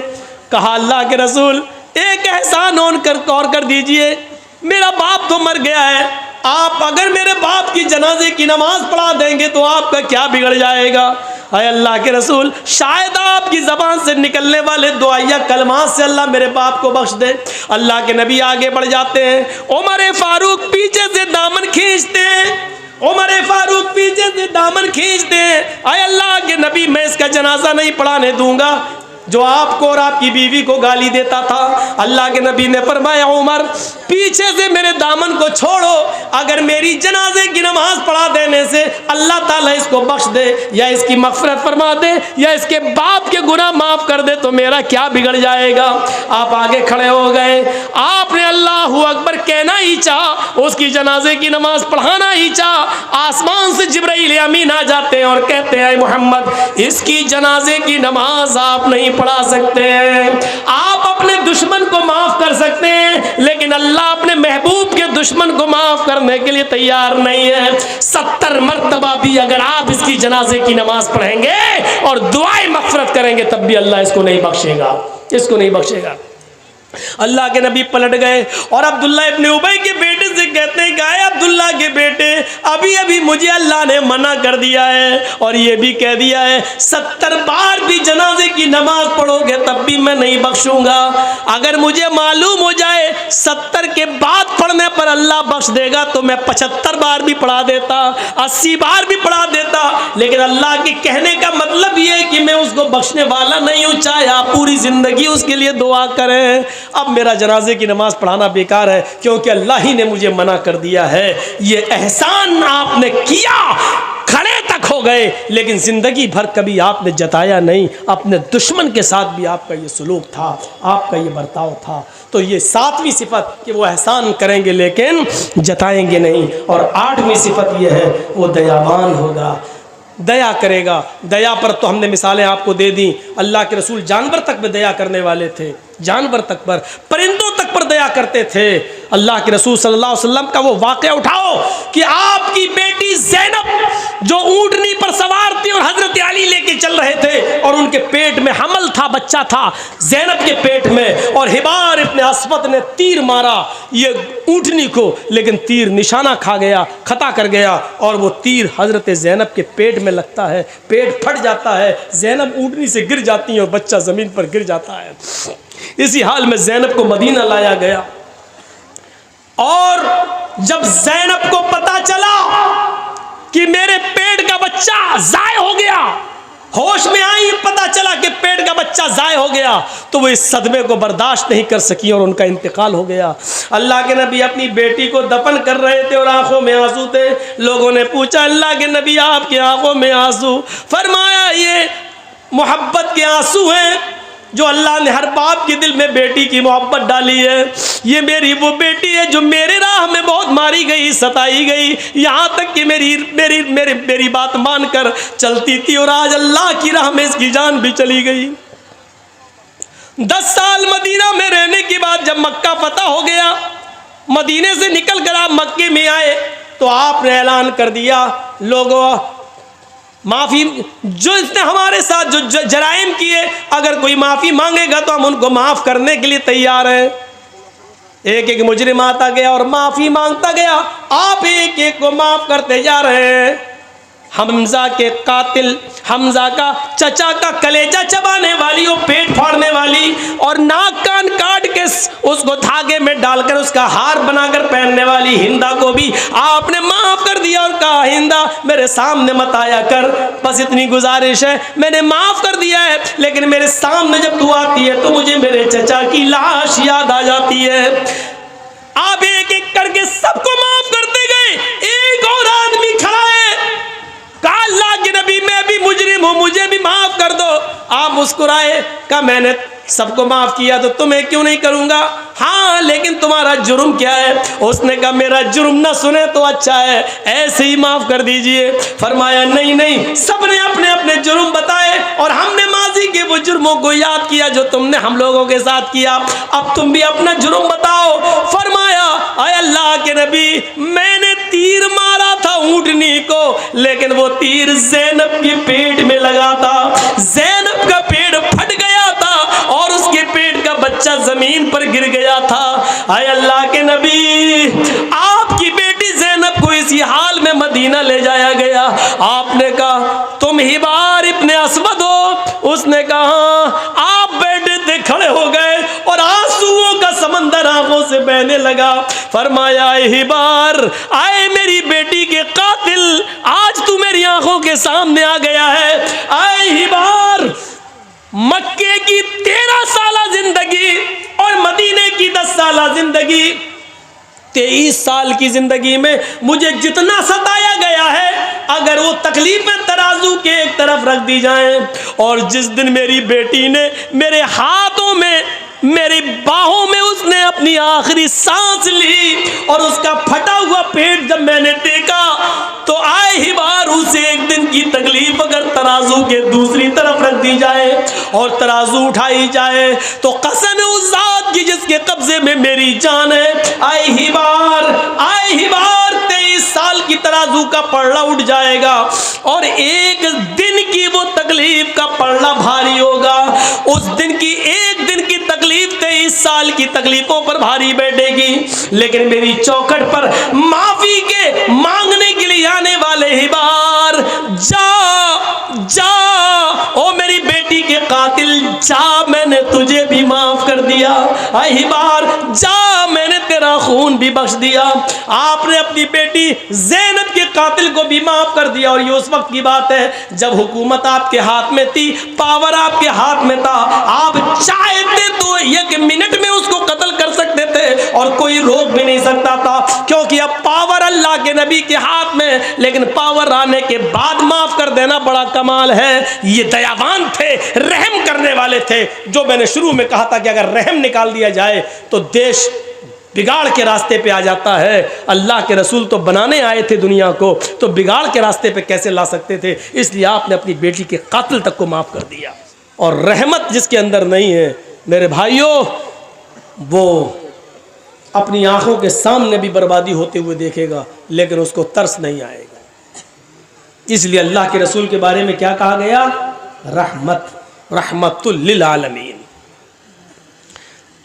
कहा अल्लाह के रसूल एक एहसान और कर दीजिए, मेरा बाप तो मर गया है, आप अगर मेरे बाप की जनाजे की नमाज पढ़ा देंगे तो आपका क्या बिगड़ जाएगा? हाय अल्लाह के रसूल, शायद आपकी ज़बान से निकलने वाले दुआया कलमात से अल्लाह मेरे बाप को बख्श दे। अल्लाह के नबी आगे बढ़ जाते हैं। उमर फारूक पीछे से दामन खींचते हैं। उमर फारूक पीछे से दामन खींचते हैं। हाय अल्लाह के नबी, मैं इसका जनाजा नहीं पढ़ाने दूंगा जो आपको और आपकी बीवी को गाली देता था। अल्लाह के नबी ने फरमाया उमर पीछे से मेरे दामन को छोड़ो, अगर मेरी जनाजे की नमाज पढ़ा देने से अल्लाह ताला इसको बख्श दे या इसकी मग़फ़िरत फरमा दे या इसके बाप के गुनाह माफ़ कर दे तो मेरा क्या बिगड़ जाएगा? आप आगे खड़े हो गए, आपने अल्लाहु अकबर कहना ही चाहा, उसकी जनाजे की नमाज पढ़ाना ही चाहा। आसमान से जिब्राइल अमीन आ जाते हैं और कहते हैं मोहम्मद इसकी जनाजे की नमाज आप नहीं पढ़ा सकते हैं। आप अपने दुश्मन को माफ कर सकते हैं, लेकिन अल्लाह अपने महबूब के दुश्मन को माफ करने के लिए तैयार नहीं है। 70 मरतबा भी अगर आप इसकी जनाजे की नमाज पढ़ेंगे और दुआएं मग़फ़िरत करेंगे तब भी अल्लाह इसको नहीं बख्शेगा, इसको नहीं बख्शेगा। अल्लाह के नबी पलट गए और अब्दुल्ला इब्ने उबई के बेटे से कहते हैं कि अब्दुल्ला के बेटे, अभी अभी मुझे अल्लाह ने मना कर दिया है और ये भी कह दिया है 70 बार भी जनाजे की नमाज पढ़ोगे तब भी मैं नहीं बख्शूंगा। अगर मुझे मालूम हो जाए 70 के बाद पढ़ने पर अल्लाह बख्श देगा तो मैं 75 बार भी पढ़ा देता, 80 बार भी पढ़ा देता, लेकिन अल्लाह के कहने का मतलब ये है कि मैं उसको बख्शने वाला नहीं हूँ, चाहे आप पूरी ज़िंदगी उसके लिए दुआ करें। अब मेरा जनाजे की नमाज पढ़ाना बेकार है क्योंकि अल्लाह ही ने मुझे मना कर दिया है। ये एहसान आपने किया, खड़े तक हो गए, लेकिन ज़िंदगी भर कभी आपने जताया नहीं। अपने दुश्मन के साथ भी आपका ये सलूक था, आपका ये बर्ताव था। तो ये 7वीं सिफत कि वो एहसान करेंगे लेकिन जताएंगे नहीं। और 8वीं सिफत ये है वो दयावान होगा, दया करेगा। दया पर तो हमने मिसालें आपको दे दी। अल्लाह के रसूल जानवर तक में दया करने वाले थे, जानवर तक पर, परिंदों तक पर दया करते थे। अल्लाह के रसूल सल्लल्लाहु अलैहि वसल्लम का वो वाक़या उठाओ कि आपकी बेटी ज़ैनब जो ऊँटनी पर सवार थी और हज़रत अली लेके चल रहे थे और उनके पेट में हमल था, बच्चा था ज़ैनब के पेट में, और हिबार इब्न अस्वद ने तीर मारा ये ऊँटनी को, लेकिन तीर निशाना खा गया, खता कर गया, और वो तीर हज़रत ज़ैनब के पेट में लगता है, पेट फट जाता है, ज़ैनब ऊँटनी से गिर जाती है और बच्चा ज़मीन पर गिर जाता है। इसी हाल में ज़ैनब को मदीना लाया गया, और जब ज़ैनब को पता चला कि मेरे पेट का बच्चा ज़ाय हो गया, होश में आई, पता चला कि पेट का बच्चा ज़ाय हो गया, तो वो इस सदमे को बर्दाश्त नहीं कर सकी और उनका इंतकाल हो गया। अल्लाह के नबी अपनी बेटी को दफन कर रहे थे और आंखों में आंसू थे। लोगों ने पूछा, अल्लाह के नबी आपकी आंखों में आंसू? फरमाया, ये मोहब्बत के आंसू हैं जो अल्लाह ने हर बाप के दिल में बेटी की मोहब्बत डाली है। ये मेरी वो बेटी है जो मेरे राह में बहुत मारी गई, सताई गई, यहाँ तक कि मेरी बात मानकर चलती थी, और आज अल्लाह की राह में इसकी जान भी चली गई। 10 साल मदीना में रहने के बाद जब मक्का फतह हो गया, मदीने से निकल कर आप मक्के में आए, तो आपने ऐलान कर दिया, लोगों माफ़ी, जो इसने हमारे साथ जो जराइम किए, अगर कोई माफ़ी मांगेगा तो हम उनको माफ़ करने के लिए तैयार हैं। एक एक मुजरिम आता गया और माफ़ी मांगता गया, आप एक एक को माफ़ करते जा रहे हैं। हमजा के कातिल, हमजा का चचा का कलेजा चबाने वाली, वो पेट फाड़ने वाली और नाक कान काट के उसको धागे में डालकर उसका हार बनाकर पहनने वाली हिंदा को भी आपने माफ़ कर दिया और कहा, हिंदा मेरे सामने मत आया कर, बस इतनी गुजारिश है, मैंने माफ़ कर दिया है, लेकिन मेरे सामने जब तू आती है तो मुझे मेरे चचा की लाश याद आ जाती है। आप एक एक करके सबको माफ़ करते गए। एक और आदमी खड़ा है, कहा, अल्लाह के नबी मैं भी मुजरिम हूँ, मुझे भी माफ़ कर दो। आप मुस्कुराए, कहा, मैंने सबको माफ़ किया तो तुम्हें क्यों नहीं करूँगा? हाँ, लेकिन तुम्हारा जुर्म क्या है? उसने कहा, मेरा जुर्म ना सुने तो अच्छा है, ऐसे ही माफ़ कर दीजिए। फरमाया, नहीं नहीं, सबने अपने अपने जुर्म बताए और हमने माजी के वो जुर्मों को याद किया जो तुमने हम लोगों के साथ किया, अब तुम भी अपना जुर्म बताओ। फरमाया, अय अल्लाह के नबी, मैंने तीर मारा था ऊँटनी को, लेकिन वो तीर ज़ैनब के पेट में लगा था, ज़ैनब का पेट फट गया था और उसके पेट का बच्चा जमीन पर गिर गया था। आय अल्लाह के नबी, आपकी बेटी ज़ैनब को इसी हाल में मदीना ले जाया गया। आपने कहा, तुम हिबार इब्न अस्वद हो? उसने कहा, आप बैठे थे, खड़े हो गए और आंसुओं का समंदर आंखों से बहने लगा। फरमाया, हिबार, आए मेरी बेटी के कातिल, आज तू मेरी आंखों के सामने आ गया है। आए हिबार, मक्के की 13 साल जिंदगी और मदीने की 10 साल जिंदगी, 23 साल की जिंदगी में मुझे जितना सताया गया है, अगर वो तकलीफें तराजू के एक तरफ रख दी जाएं, और जिस दिन मेरी बेटी ने मेरे हाथों में, मेरी बाहों में उसने अपनी आखिरी सांस ली और उसका फटा हुआ पेट जब मैंने देखा, तो आए ही बार उसे एक दिन की तकलीफ अगर तराजू के दूसरी तरफ रख दी जाए और तराजू उठाई जाए, तो कसम है उस जात की जिसके कब्जे में मेरी जान है, आए ही बार 23 साल की तराजू का पलड़ा उठ जाएगा और एक दिन की वो तकलीफ का पलड़ा भारी होगा। उस दिन की, एक दिन की तकलीफ 23 साल की तकलीफों पर भारी बैठेगी, लेकिन मेरी चौखट पर माफी के मांगने के लिए आने वाले हिबार, जा जा, ओ मेरी बेटी के कातिल, जा, मैंने तुझे भी माफ कर दिया। हिबार, जा, मैंने तेरा खून भी बख्श दिया। आपने अपनी बेटी ज़ैनब के कातिल को भी माफ कर दिया। और ये उस वक्त की बात है जब हुकूमत आपके हाथ में थी, पावर आपके हाथ में था, आप चाहते तो 1 मिनट में उसको कत्ल कर सकते थे और कोई रोक भी नहीं सकता था, क्योंकि अब पावर अल्लाह के नबी के हाथ में। लेकिन पावर आने के बाद माफ कर देना बड़ा कमाल है। ये दयावान थे, रहम करने वाले थे। जो मैंने शुरू में कहा था कि अगर रहम निकाल दिया जाए तो देश बिगाड़ के रास्ते पे आ जाता है। अल्लाह के रसूल तो बनाने आए थे दुनिया को, तो बिगाड़ के रास्ते पे कैसे ला सकते थे? इसलिए आपने अपनी बेटी के कातिल तक को माफ़ कर दिया। और रहमत जिसके अंदर नहीं है मेरे भाइयों, वो अपनी आंखों के सामने भी बर्बादी होते हुए देखेगा, लेकिन उसको तरस नहीं आएगा। इसलिए अल्लाह के रसूल के बारे में क्या कहा गया? रहमतुल लिल आलमीन।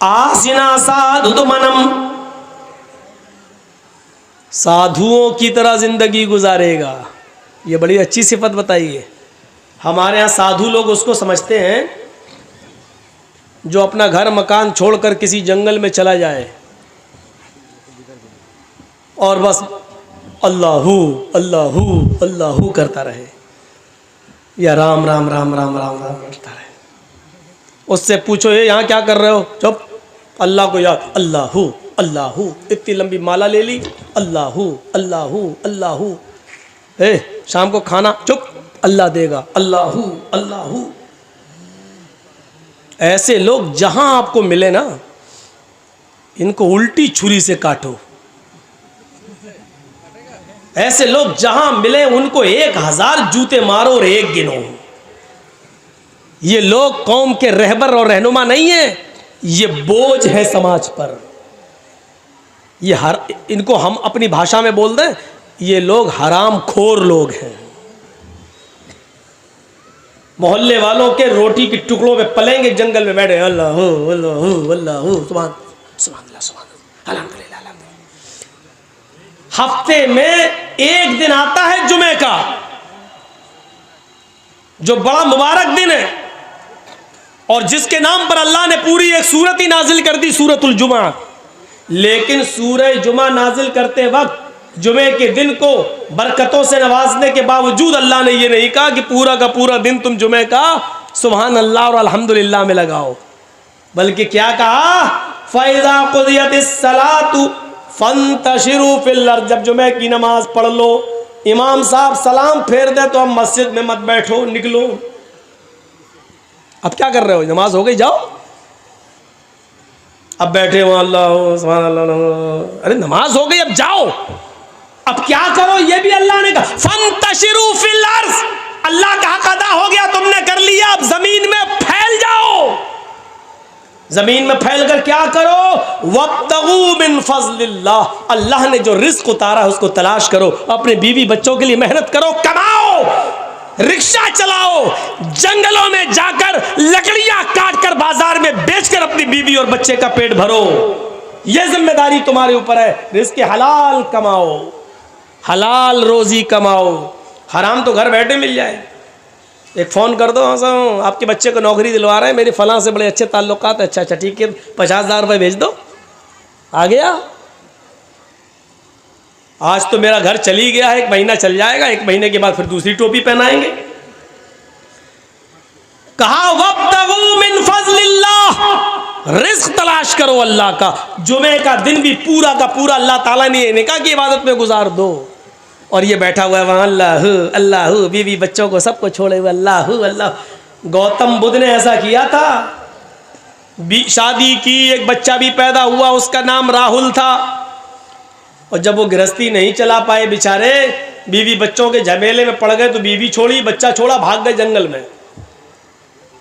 आसिना साधु मनम, साधुओं की तरह जिंदगी गुजारेगा। ये बड़ी अच्छी सिफत बताई है। हमारे यहाँ साधु लोग उसको समझते हैं जो अपना घर मकान छोड़कर किसी जंगल में चला जाए और बस अल्लाहू अल्लाहू अल्लाहू करता रहे, या राम राम राम राम राम राम करता रहे। उससे पूछो ये यहाँ क्या कर रहे हो? चुप, अल्लाह को याद, अल्लाहू अल्लाहू, इतनी लंबी माला ले ली, अल्लाहू अल्लाहू अल्लाहू। शाम को खाना, चुप, अल्लाह देगा, अल्लाहू अल्लाहू। ऐसे लोग जहां आपको मिले ना, इनको उल्टी छुरी से काटो। ऐसे लोग जहां मिले उनको 1000 जूते मारो और एक गिनो। ये लोग कौम के रहबर और रहनुमा नहीं है, ये बोझ है समाज पर। ये इनको हम अपनी भाषा में बोल दें, ये लोग हराम खोर लोग हैं। मोहल्ले वालों के रोटी के टुकड़ों पे पलेंगे, जंगल में बैठे अल्लाह अल्लाह अल्लाह सुभान सुभान सुभान अल्हम्दुलिल्लाह अल्हम्दुलिल्लाह। हफ्ते में एक दिन आता है जुमे का, जो बड़ा मुबारक दिन है और जिसके नाम पर अल्लाह ने पूरी एक सूरत ही नाजिल कर दी, सूरतुल जुमा। लेकिन सूरह जुमा नाजिल करते वक्त जुमे के दिन को बरकतों से नवाजने के बावजूद अल्लाह ने यह नहीं कहा कि पूरा का पूरा दिन तुम जुमे का सुभान अल्लाह और अल्हम्दुलिल्लाह में लगाओ, बल्कि क्या कहा? फ़इज़ा क़ुदियतिस सलातु फ़ंतशिरू फ़िल अर्ज़। जब जुमे की नमाज पढ़ लो, इमाम साहब सलाम फेर दे तो अब मस्जिद में मत बैठो, निकलो। अब क्या कर रहे हो? नमाज हो गई, जाओ। अब बैठे हो अल्लाह सुभान अल्लाह, अरे नमाज हो गई, अब जाओ। अब क्या करो? ये भी अल्लाह ने कहा फंतशिरू फिल अर्ज़। अल्लाह का हक अदा हो गया, तुमने कर लिया, अब जमीन में फैल जाओ। जमीन में फैल कर क्या करो? वब्तगू मिन फज़लिल्लाह। अल्लाह ने जो रिस्क उतारा है उसको तलाश करो, अपने बीवी बच्चों के लिए मेहनत करो, कमाओ, रिक्शा चलाओ, जंगलों में जाकर लकड़ियां काटकर बाजार में बेचकर अपनी बीवी और बच्चे का पेट भरो। यह जिम्मेदारी तुम्हारे ऊपर है। रिस्क हलाल कमाओ, हलाल रोजी कमाओ। हराम तो घर बैठे मिल जाए। एक फ़ोन कर दो, हाँ आपके बच्चे को नौकरी दिलवा रहे हैं, मेरे फलां से बड़े अच्छे ताल्लुकात, अच्छा अच्छा ठीक है, 50,000 रुपये भेज दो, आ गया। आज तो मेरा घर चली गया है, 1 महीना चल जाएगा, 1 महीने के बाद फिर दूसरी टोपी पहनाएंगे। कहा वब्तगू मिन फज़लिल्लाह, रिस्क तलाश करो अल्लाह का। जुमे का दिन भी पूरा का पूरा अल्लाह ताला ने नहीं कहा कि इबादत में गुजार दो, और ये बैठा हुआ है वहाँ अल्लाह अल्लाह, बीवी बच्चों को सबको छोड़े हुए अल्लाह अल्लाह। गौतम बुद्ध ने ऐसा किया था, शादी की, एक बच्चा भी पैदा हुआ, उसका नाम राहुल था, और जब वो गृहस्थी नहीं चला पाए बेचारे, बीवी बच्चों के झमेले में पड़ गए, तो बीवी छोड़ी, बच्चा छोड़ा, भाग गए जंगल में।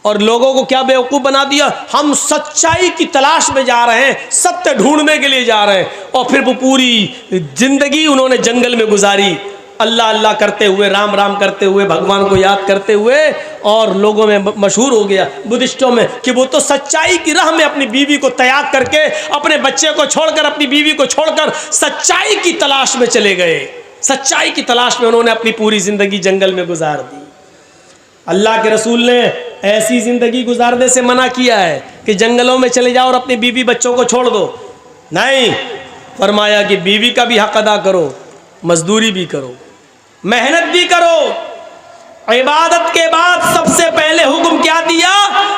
और लोगों को क्या बेवकूफ़ बना दिया, हम सच्चाई की तलाश में जा रहे हैं, सत्य ढूंढने के लिए जा रहे हैं, और फिर वो पूरी जिंदगी उन्होंने जंगल में गुजारी, अल्लाह अल्लाह करते हुए, राम राम करते हुए, भगवान को याद करते हुए, और लोगों में मशहूर हो गया बुद्धिस्टों में कि वो तो सच्चाई की राह में अपनी बीवी को त्याग करके, अपने बच्चे को छोड़कर, अपनी बीवी को छोड़कर सच्चाई की तलाश में चले गए। सच्चाई की तलाश में उन्होंने अपनी पूरी ज़िंदगी जंगल में गुजार दी। अल्लाह के रसूल ने ऐसी ज़िंदगी गुजारने से मना किया है कि जंगलों में चले जाओ और अपनी बीवी बच्चों को छोड़ दो, नहीं, फरमाया कि बीवी का भी हक अदा करो, मजदूरी भी करो, मेहनत भी करो। इबादत के बाद सबसे पहले हुक्म क्या दिया?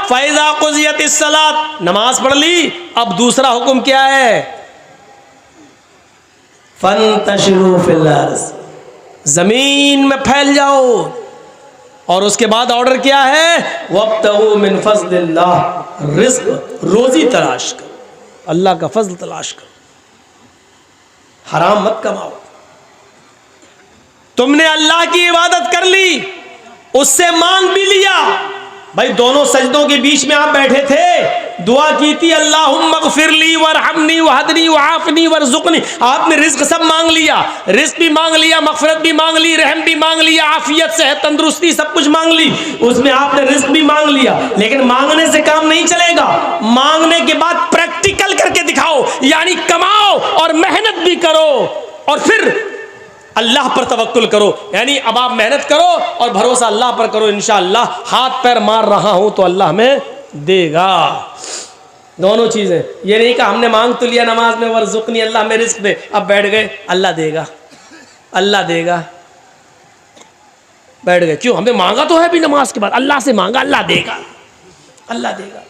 फ़इज़ा क़ुज़ियतिस सलात, नमाज पढ़ ली, अब दूसरा हुक्म क्या है? फंतशिरू फिल अर्ज़, जमीन में फैल जाओ। और उसके बाद ऑर्डर क्या है? वब्तगू मिन फज़लिल्लाह, रिज़्क़ रोजी तलाश करो, अल्लाह का फजल तलाश करो, हराम मत कमाओ। तुमने अल्लाह की इबादत कर ली, उससे मांग भी लिया। भाई दोनों सजदों के बीच में आप बैठे थे, दुआ की थी अल्लाहुम्मा ग़फ़िरली वरहमनी वहदनी वआफ़नी वरज़ुक़नी। आपने रिज़्क़ सब मांग लिया, रिज़्क़ भी मांग लिया, मग़फ़िरत भी मांग ली, रहम भी मांग लिया, आफ़ियत सेहत तंदुरुस्ती सब कुछ मांग ली, उसमें आपने रिज़्क़ भी मांग लिया। लेकिन मांगने से काम नहीं चलेगा, मांगने के बाद प्रैक्टिकल करके दिखाओ, यानी कमाओ और मेहनत भी करो और फिर अल्लाह पर तवक्कुल करो। यानी अब आप मेहनत करो और भरोसा अल्लाह पर करो, इंशाअल्लाह। हाथ पैर मार रहा हूं तो अल्लाह में देगा। दोनों चीजें, ये नहीं कि हमने मांग तो लिया नमाज में वरज़ुक़नी अल्लाह में रिज़्क़ दे, अब बैठ गए अल्लाह देगा अल्लाह देगा, बैठ गए। क्यों? हमने मांगा तो है भी नमाज के बाद, अल्लाह से मांगा अल्लाह देगा अल्लाह देगा।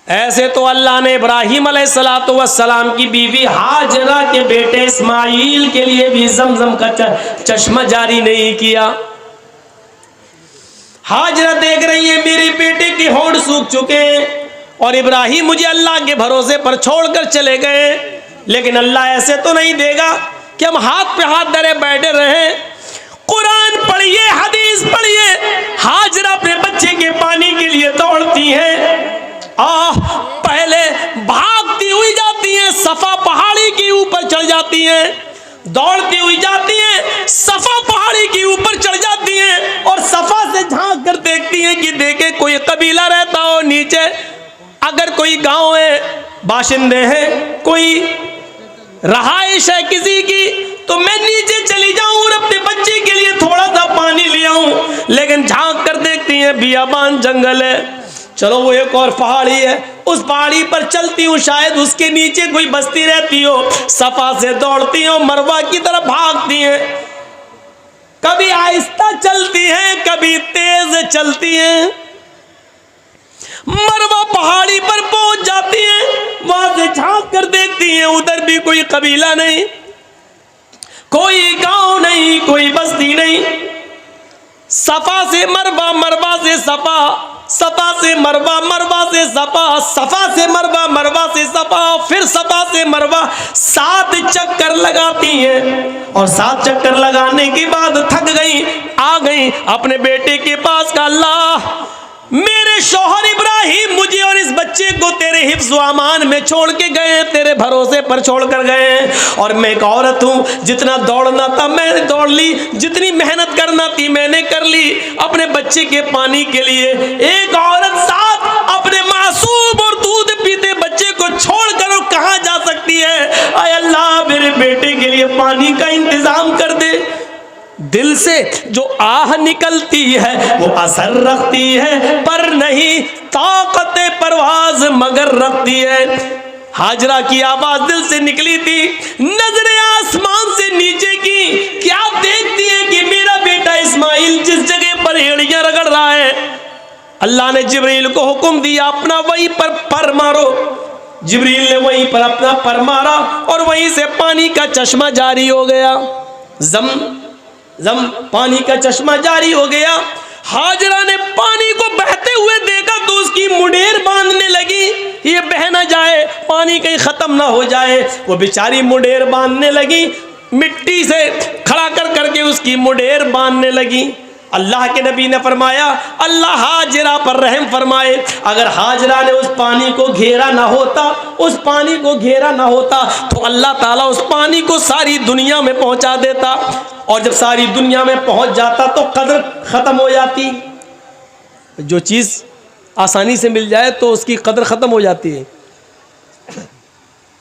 ऐसे तो अल्लाह ने इब्राहीम अलैहिस्सलातु वस्सलाम की बीवी हाजरा के बेटे इस्माइल के लिए भी ज़मज़म का चश्मा जारी नहीं किया। हाजरा देख रही है मेरे बेटे के होंठ सूख चुके हैं और इब्राहीम मुझे अल्लाह के भरोसे पर छोड़कर चले गए, लेकिन अल्लाह ऐसे तो नहीं देगा कि हम हाथ पे हाथ धरे बैठे रहे। कुरान पढ़िए, हदीस पढ़िए। हाजरा अपने बच्चे के पानी के लिए दौड़ती हैं, पहले भागती हुई जाती हैं, सफा पहाड़ी के ऊपर चढ़ जाती हैं, दौड़ती हुई जाती हैं, सफा पहाड़ी के ऊपर चढ़ जाती हैं और सफा से झांक कर देखती हैं कि देखे कोई कबीला रहता हो नीचे, अगर कोई गांव है, बाशिंदे हैं, कोई रहाइश है किसी की, तो मैं नीचे चली जाऊं और अपने बच्चे के लिए थोड़ा सा पानी ले आऊं। लेकिन झांक कर देखती हैं बियाबान जंगल है, चलो वो एक और पहाड़ी है, उस पहाड़ी पर चलती हूँ, शायद उसके नीचे कोई बस्ती रहती हो। सफा से दौड़ती हो, मरवा की तरफ भागती हैं, कभी आहिस्ता चलती हैं, कभी तेज चलती हैं। मरवा पहाड़ी पर पहुंच जाती हैं, वहां से झांक कर देखती हैं, उधर भी कोई कबीला नहीं, कोई गांव नहीं, कोई बस्ती नहीं। सफा से मरवा, मरवा से सफा, सफा से मरवा, मरवा से सफा, सफा से मरवा, मरवा से सफा, फिर सफा से मरवा, 7 चक्कर लगाती हैं और 7 चक्कर लगाने के बाद थक गई, आ गई अपने बेटे के पास का, अल्लाह मेरे शौहर इब्राहिम मुझे और इस बच्चे को तेरे हिफ्ज़ व अमान में छोड़ के गए, तेरे भरोसे पर छोड़ कर गए, और मैं एक औरत हूँ, जितना दौड़ना था मैंने दौड़ ली, जितनी मेहनत करना थी मैंने कर ली अपने बच्चे के पानी के लिए। एक औरत साथ अपने मासूम और दूध पीते बच्चे को छोड़ कर वो कहाँ जा सकती है? आय अल्लाह मेरे बेटे के लिए पानी का इंतजाम कर दे। दिल से जो आह निकलती है वो असर रखती है, पर नहीं ताकत परवाज मगर रखती है। हाजरा की आवाज दिल से निकली थी, नजरें आसमान से नीचे की, क्या देखती है कि मेरा बेटा इस्माइल जिस जगह पर एड़ियां रगड़ रहा है, अल्लाह ने जिब्रील को हुक्म दिया अपना वहीं पर मारो। जिब्रील ने वहीं पर अपना पर मारा और वहीं से पानी का चश्मा जारी हो गया, जम पानी का चश्मा जारी हो गया। हाजरा ने पानी को बहते हुए देखा तो उसकी मुडेर बांधने लगी, ये बह ना जाए, पानी कहीं खत्म ना हो जाए। वो बेचारी मुडेर बांधने लगी, मिट्टी से खड़ा कर करके उसकी मुडेर बांधने लगी। अल्लाह के नबी ने फरमाया अल्लाह हाजरा पर रहम फरमाए, अगर हाजरा ने उस पानी को घेरा ना होता, उस पानी को घेरा ना होता तो अल्लाह ताला उस पानी को सारी दुनिया में पहुंचा देता, और जब सारी दुनिया में पहुंच जाता तो कदर ख़त्म हो जाती। जो चीज़ आसानी से मिल जाए तो उसकी कदर ख़त्म हो जाती है।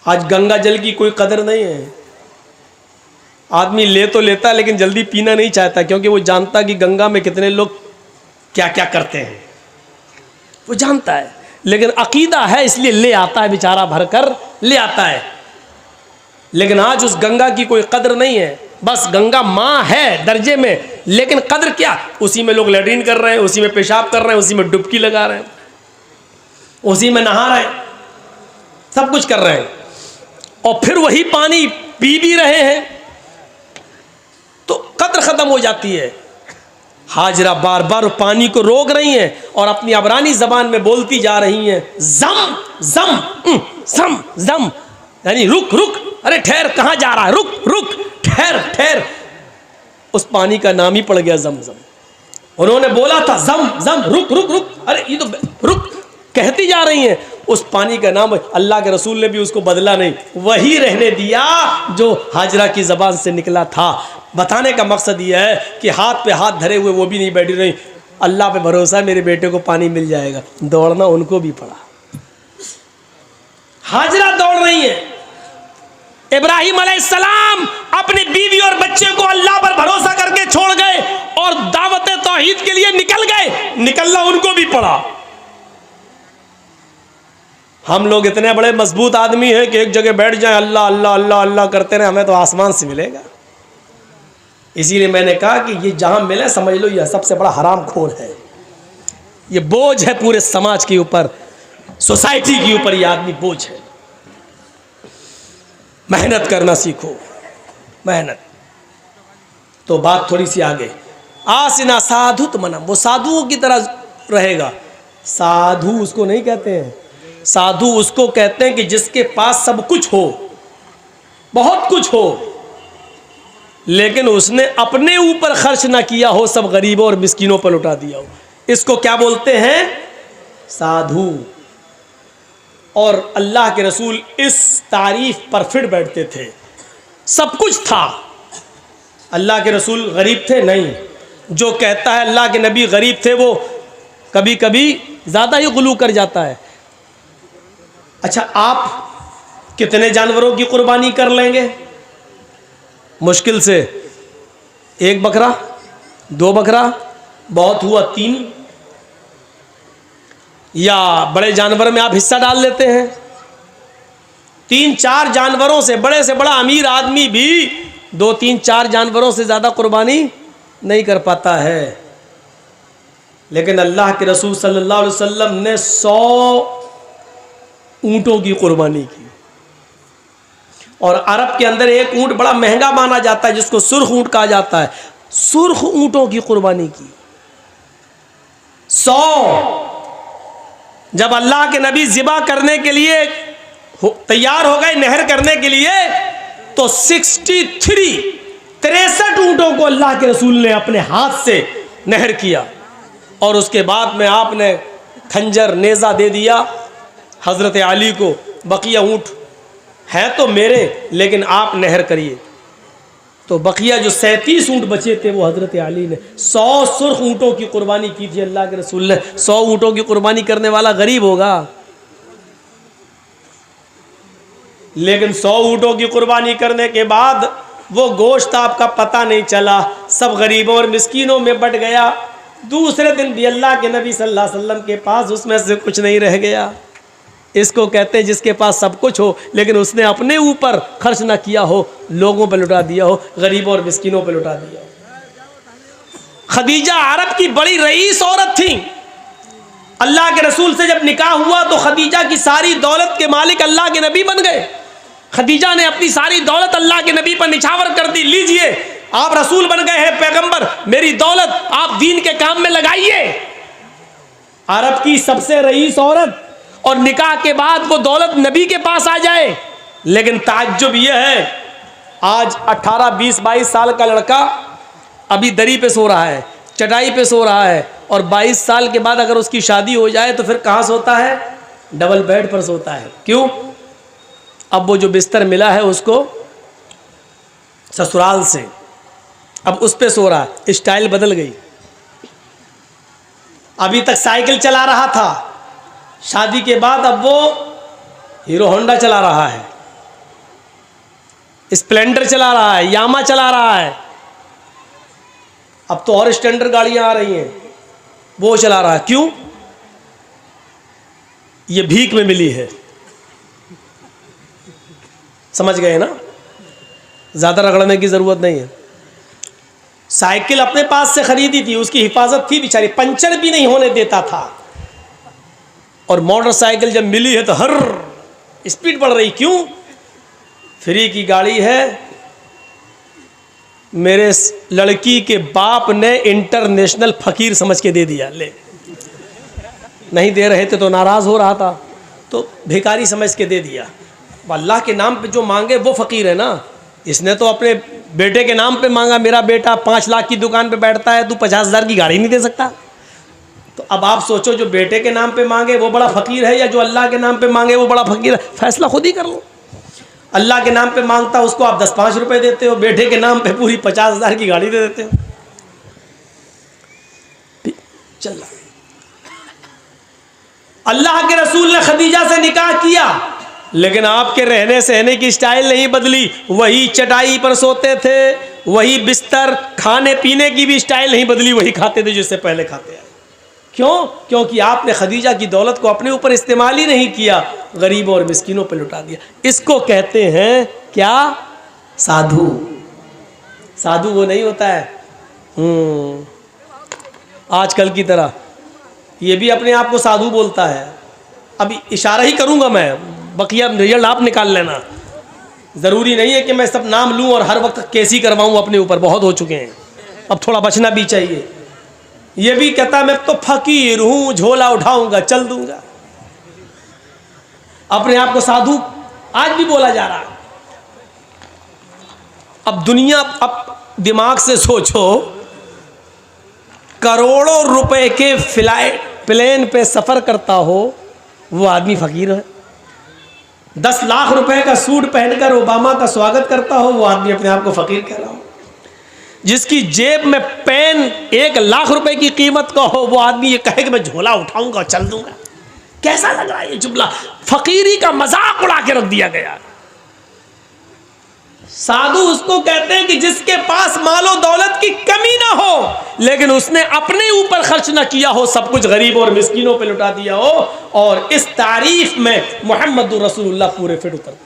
आज गंगा जल की कोई कदर नहीं है, आदमी ले तो लेता है लेकिन जल्दी पीना नहीं चाहता, क्योंकि वो जानता कि गंगा में कितने लोग क्या क्या करते हैं, वो जानता है। लेकिन अकीदा है इसलिए ले आता है, बेचारा भर कर ले आता है। लेकिन आज उस गंगा की कोई कदर नहीं है, बस गंगा माँ है दर्जे में, लेकिन कदर क्या, उसी में लोग लैट्रिन कर रहे हैं, उसी में पेशाब कर रहे हैं, उसी में डुबकी लगा रहे हैं, उसी में नहा रहे हैं, सब कुछ कर रहे हैं, और फिर वही पानी पी भी रहे हैं, तो कदर ख़त्म हो जाती है। हाजरा बार बार पानी को रोक रही हैं और अपनी अबरानी ज़बान में बोलती जा रही हैं, जम जम जम जम, यानी रुक रुक, अरे ठहर, कहाँ जा रहा है, रुक रुक, ठहर ठहर। उस पानी का नाम ही पड़ गया जमजम। उन्होंने बोला था जम जम, रुक रुक रुक, अरे ये तो रुक, कहती जा रही हैं। उस पानी का नाम अल्लाह के रसूल ने भी उसको बदला नहीं, वही रहने दिया जो हाजरा की ज़बान से निकला था। बताने का मकसद यह है कि हाथ पे हाथ धरे हुए वो भी नहीं बैठी रही, अल्लाह पे भरोसा मेरे बेटे को पानी मिल जाएगा, दौड़ना उनको भी पड़ा। हाजरा दौड़ रही है, इब्राहिम अलैहिस्सलाम अपनी बीवी और बच्चे को अल्लाह पर भरोसा करके छोड़ गए और दावत तौहीद के लिए निकल गए, निकलना उनको भी पड़ा। हम लोग इतने बड़े मजबूत आदमी हैं कि एक जगह बैठ जाएं अल्लाह अल्लाह अल्लाह अल्लाह करते रहे, हमें तो आसमान से मिलेगा। इसीलिए मैंने कहा कि ये जहां मिले समझ लो यह सबसे बड़ा हराम खोर है, ये बोझ है पूरे समाज के ऊपर, सोसाइटी के ऊपर ये आदमी बोझ है। मेहनत करना सीखो, मेहनत। तो बात थोड़ी सी आगे, आसिना साधुत मनम, वो साधुओं की तरह रहेगा। साधु उसको नहीं कहते हैं, साधु उसको कहते हैं कि जिसके पास सब कुछ हो, बहुत कुछ हो, लेकिन उसने अपने ऊपर खर्च ना किया हो, सब गरीबों और मिस्किनों पर लुटा दिया हो, इसको क्या बोलते हैं? साधु। और अल्लाह के रसूल इस तारीफ पर फिर बैठते थे। सब कुछ था, अल्लाह के रसूल गरीब थे? नहीं। जो कहता है अल्लाह के नबी गरीब थे वो कभी कभी ज़्यादा ही गुलू कर जाता है। अच्छा, आप कितने जानवरों की कुर्बानी कर लेंगे? मुश्किल से 1 बकरा, 2 बकरा, बहुत हुआ 3, या बड़े जानवर में आप हिस्सा डाल लेते हैं। 3-4 जानवरों से बड़ा अमीर आदमी भी 2-3-4 जानवरों से ज़्यादा कुर्बानी नहीं कर पाता है। लेकिन अल्लाह के रसूल सल्लल्लाहु अलैहि वसल्लम ने 100 ऊँटों की कुर्बानी की। और अरब के अंदर एक ऊँट बड़ा महंगा माना जाता है जिसको सुर्ख ऊँट कहा जाता है, सुर्ख ऊँटों की कुर्बानी की 100। जब अल्लाह के नबी ज़िबा करने के लिए तैयार हो गए, नहर करने के लिए, तो 63 ऊँटों को अल्लाह के रसूल ने अपने हाथ से नहर किया। और उसके बाद में आपने खंजर नेज़ा दे दिया हज़रत अली को, बकिया ऊँट हैं तो मेरे, लेकिन आप नहर करिए। तो बकिया जो 37 ऊँट बचे थे वो हज़रत अली ने 100 सुर्ख ऊँटों की कुर्बानी की थी अल्लाह के रसूल ने। 100 ऊँटों की कुर्बानी करने वाला गरीब होगा, लेकिन 100 ऊँटों की कुर्बानी करने के बाद वो गोश्त आपका पता नहीं चला, सब गरीबों और मिस्कीनों में बट गया। दूसरे दिन भी अल्लाह के नबी सल्लल्लाहु अलैहि वसल्लम के पास उसमें से कुछ नहीं रह गया। इसको कहते हैं जिसके पास सब कुछ हो लेकिन उसने अपने ऊपर खर्च ना किया हो, लोगों पर लुटा दिया हो, गरीबों और मिस्किनों पर लुटा दिया हो। खदीजा अरब की बड़ी रईस औरत थी। अल्लाह के रसूल से जब निकाह हुआ तो खदीजा की सारी दौलत के मालिक अल्लाह के नबी बन गए। खदीजा ने अपनी सारी दौलत अल्लाह के नबी पर निछावर कर दी, लीजिए आप रसूल बन गए हैं, पैगंबर, मेरी दौलत आप दीन के काम में लगाइए। अरब की सबसे रईस औरत, और निकाह के बाद वो दौलत नबी के पास आ जाए। लेकिन ताज्जुब यह है, आज 18, 20, 22 साल का लड़का अभी दरी पे सो रहा है, चटाई पे सो रहा है, और 22 साल के बाद अगर उसकी शादी हो जाए तो फिर कहाँ सोता है? डबल बेड पर सोता है। क्यों? अब वो जो बिस्तर मिला है उसको ससुराल से, अब उस पे सो रहा है, स्टाइल बदल गई। अभी तक साइकिल चला रहा था, शादी के बाद अब वो हीरो होंडा चला रहा है, स्प्लेंडर चला रहा है, यामा चला रहा है, अब तो और स्टैंडर्ड गाड़ियां आ रही हैं, वो चला रहा है। क्यों? ये भीख में मिली है। समझ गए ना? ज़्यादा रगड़ने की ज़रूरत नहीं है। साइकिल अपने पास से खरीदी थी, उसकी हिफाजत थी, बेचारी पंचर भी नहीं होने देता था। और मोटरसाइकिल जब मिली है तो हर स्पीड बढ़ रही। क्यों? फ्री की गाड़ी है। मेरे लड़की के बाप ने इंटरनेशनल फ़कीर समझ के दे दिया। ले, नहीं दे रहे थे तो नाराज़ हो रहा था, तो भिखारी समझ के दे दिया। अल्लाह के नाम पे जो मांगे वो फ़कीर है ना। इसने तो अपने बेटे के नाम पे मांगा, मेरा बेटा 5 लाख की दुकान पे बैठता है, तू 50,000 की गाड़ी नहीं दे सकता? तो अब आप सोचो, जो बेटे के नाम पे मांगे वो बड़ा फ़कीर है, या जो अल्लाह के नाम पे मांगे वो बड़ा फ़कीर है? फैसला खुद ही कर लो। अल्लाह के नाम पे मांगता उसको आप 10-5 रुपए देते हो, बेटे के नाम पे पूरी 50,000 की गाड़ी दे देते हो। चल रहा। अल्लाह के रसूल ने खदीजा से निकाह किया, लेकिन आपके रहने सहने की स्टाइल नहीं बदली। वही चटाई पर सोते थे, वही बिस्तर, खाने पीने की भी स्टाइल नहीं बदली, वही खाते थे जिससे पहले खाते आए। क्यों? क्योंकि आपने खदीजा की दौलत को अपने ऊपर इस्तेमाल ही नहीं किया, गरीबों और मिस्किनों पर लुटा दिया। इसको कहते हैं क्या? साधु। साधु वो नहीं होता है आजकल की तरह, ये भी अपने आप को साधु बोलता है। अभी इशारा ही करूंगा मैं, बकिया रिजल्ट आप निकाल लेना। ज़रूरी नहीं है कि मैं सब नाम लूं और हर वक्त केसी करवाऊं अपने ऊपर, बहुत हो चुके हैं, अब थोड़ा बचना भी चाहिए। ये भी कहता मैं तो फकीर हूं, झोला उठाऊंगा चल दूंगा। अपने आप को साधु आज भी बोला जा रहा है। अब दुनिया, अब दिमाग से सोचो, करोड़ों रुपए के फ्लाइट प्लेन पे सफ़र करता हो वो आदमी फ़कीर है। 10 लाख रुपए का सूट पहनकर ओबामा का स्वागत करता हो वो आदमी अपने आप को फ़कीर कह रहा हो। जिसकी जेब में पेन 1 लाख रुपए की कीमत का हो वो आदमी ये कहे कि मैं झोला उठाऊंगा चल दूंगा। कैसा लग रहा है ये जुमला? फ़कीरी का मजाक उड़ा के रख दिया गया। साधु उसको कहते हैं कि जिसके पास मालो दौलत की कमी ना हो, लेकिन उसने अपने ऊपर खर्च ना किया हो, सब कुछ गरीबों और मिस्किनों पे लुटा दिया हो। और इस तारीफ में मोहम्मद रसूलुल्लाह पूरे फिट उतर।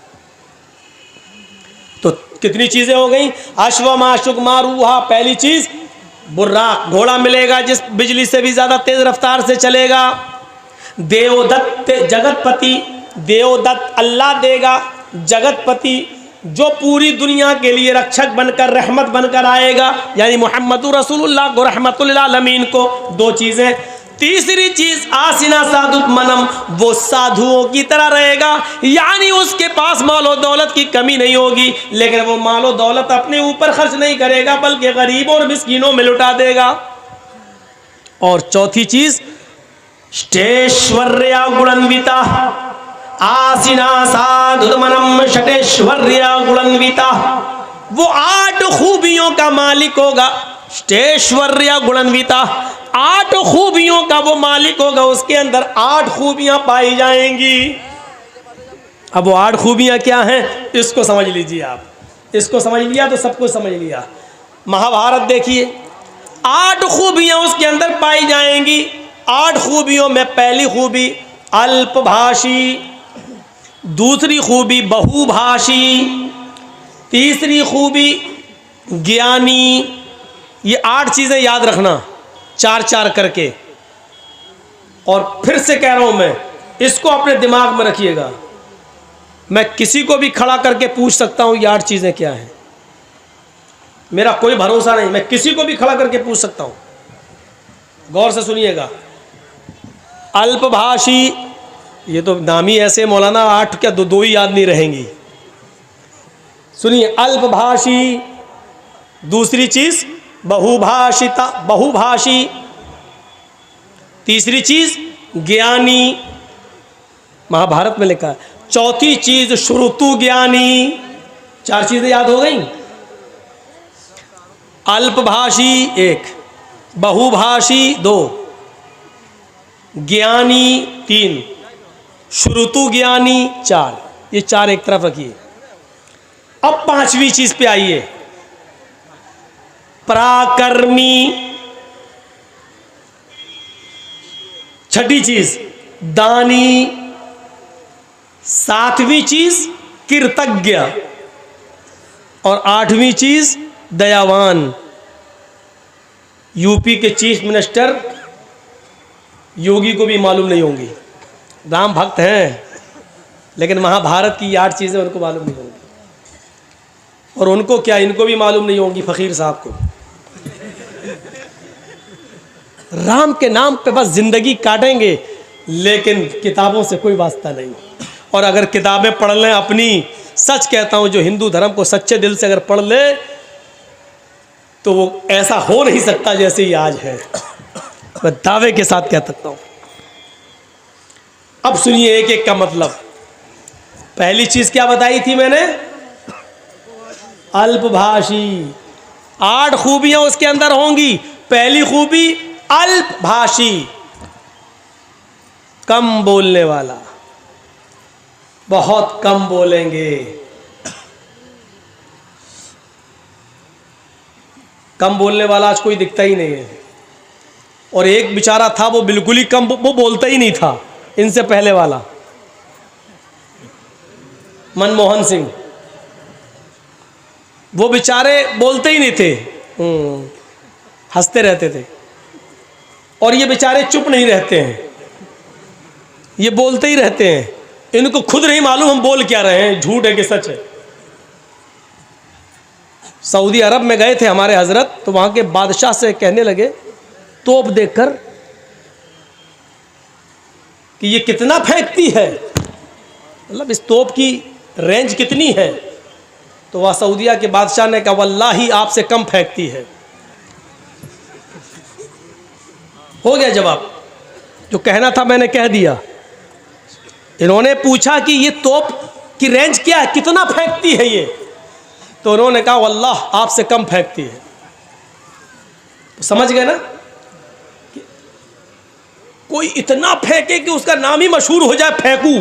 तो कितनी चीजें हो गई? अश्व माशुक मारूहा, पहली चीज बुर्राक, घोड़ा मिलेगा जिस बिजली से भी ज्यादा तेज रफ्तार से चलेगा। देवदत्त, जगतपति, देवदत्त अल्लाह देगा, जगतपति जो पूरी दुनिया के लिए रक्षक बनकर, रहमत बनकर आएगा, यानी मोहम्मद रसूलुल्लाह को, रहमतुल आलमीन को। 2 चीजें। तीसरी चीज आसिना साधुत मनम, वो साधुओं की तरह रहेगा, यानी उसके पास मालो दौलत की कमी नहीं होगी, लेकिन वो मालो दौलत अपने ऊपर खर्च नहीं करेगा बल्कि गरीबों और मिस्कीनों में लुटा देगा। और चौथी चीज ष्टेश्वर्या गुणान्विता, आसिना साधुमनम षटेश्वर्या गुणान्विता, वो 8 खूबियों का मालिक होगा। ष्टेश्वर्या गुणान्विता, 8 खूबियों का वो मालिक होगा, उसके अंदर 8 खूबियां पाई जाएंगी। अब वो 8 खूबियां क्या हैं इसको समझ लीजिए आप। इसको समझ लिया तो सब कुछ समझ लिया। महाभारत देखिए, 8 खूबियां उसके अंदर पाई जाएंगी। 8 खूबियों में पहली खूबी अल्पभाषी, दूसरी खूबी बहुभाषी, तीसरी खूबी ज्ञानी। ये 8 चीज़ें याद रखना 4-4 करके। और फिर से कह रहा हूं मैं, इसको अपने दिमाग में रखिएगा। मैं किसी को भी खड़ा करके पूछ सकता हूं ये 8 चीज़ें क्या हैं, मेरा कोई भरोसा नहीं, मैं किसी को भी खड़ा करके पूछ सकता हूं। गौर से सुनिएगा। अल्पभाषी, ये तो नाम ही ऐसे, मौलाना 8 क्या 2 ही याद नहीं रहेंगी। सुनिए, अल्पभाषी, दूसरी चीज बहुभाषिता, बहुभाषी, तीसरी चीज ज्ञानी, महाभारत में लिखा है। चौथी चीज श्रुतु ज्ञानी। 4 चीजें याद हो गई। अल्पभाषी 1, बहुभाषी 2, ज्ञानी 3, श्रुतु ज्ञानी 4। ये 4 एक तरफ रखिए। अब 5वीं चीज पे आइए, पराक्रमी। 6ठी चीज दानी। 7वीं चीज कृतज्ञ। और 8वीं चीज दयावान। यूपी के चीफ मिनिस्टर योगी को भी मालूम नहीं होंगी, राम भक्त हैं, लेकिन महाभारत की 8 चीज़ें उनको मालूम नहीं होंगी। और उनको क्या, इनको भी मालूम नहीं होंगी, फ़कीर साहब को। राम के नाम पे बस ज़िंदगी काटेंगे, लेकिन किताबों से कोई वास्ता नहीं। और अगर किताबें पढ़ लें अपनी, सच कहता हूँ, जो हिंदू धर्म को सच्चे दिल से अगर पढ़ ले तो वो ऐसा हो नहीं सकता जैसे ये आज है। मैं दावे के साथ कह सकता हूं। अब सुनिए एक एक का मतलब। पहली चीज क्या बताई थी मैंने? अल्पभाषी। 8 खूबियां उसके अंदर होंगी। पहली खूबी अल्पभाषी, कम बोलने वाला, बहुत कम बोलेंगे। कम बोलने वाला आज कोई दिखता ही नहीं है। और एक बेचारा था वो बिल्कुल ही कम, वो बोलता ही नहीं था, इनसे पहले वाला मनमोहन सिंह। वो बेचारे बोलते ही नहीं थे, हंसते रहते थे। और ये बेचारे चुप नहीं रहते हैं, ये बोलते ही रहते हैं। इनको खुद नहीं मालूम हम बोल क्या रहे हैं, झूठ है कि सच है। सऊदी अरब में गए थे हमारे हजरत, तो वहां के बादशाह से कहने लगे तोप देखकर कि ये कितना फेंकती है, मतलब इस तोप की रेंज कितनी है। तो वह सऊदिया के बादशाह ने कहा वल्लाही आपसे कम फेंकती है। हो गया जवाब, जो कहना था मैंने कह दिया। इन्होंने पूछा कि ये तोप की रेंज क्या है, कितना फेंकती है ये? तो उन्होंने कहा वल्लाह आपसे कम फेंकती है। तो समझ गए ना, कोई इतना फेंके कि उसका नाम ही मशहूर हो जाए, फेंकू।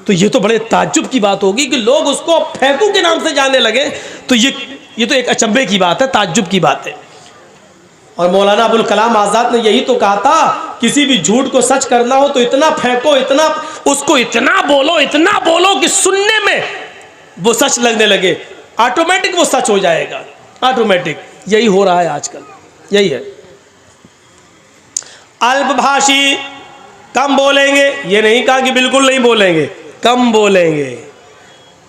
तो ये तो बड़े ताज्जुब की बात होगी कि लोग उसको फेंकू के नाम से जाने लगे। तो ये तो एक अचंभे की बात है, ताज्जुब की बात है। और मौलाना अबुल कलाम आज़ाद ने यही तो कहा था, किसी भी झूठ को सच करना हो तो इतना फेंको, इतना उसको इतना बोलो कि सुनने में वो सच लगने लगे, ऑटोमेटिक वो सच हो जाएगा, ऑटोमेटिक। यही हो रहा है आजकल, यही है। अल्पभाषी, कम बोलेंगे। ये नहीं कहा कि बिल्कुल नहीं बोलेंगे, कम बोलेंगे।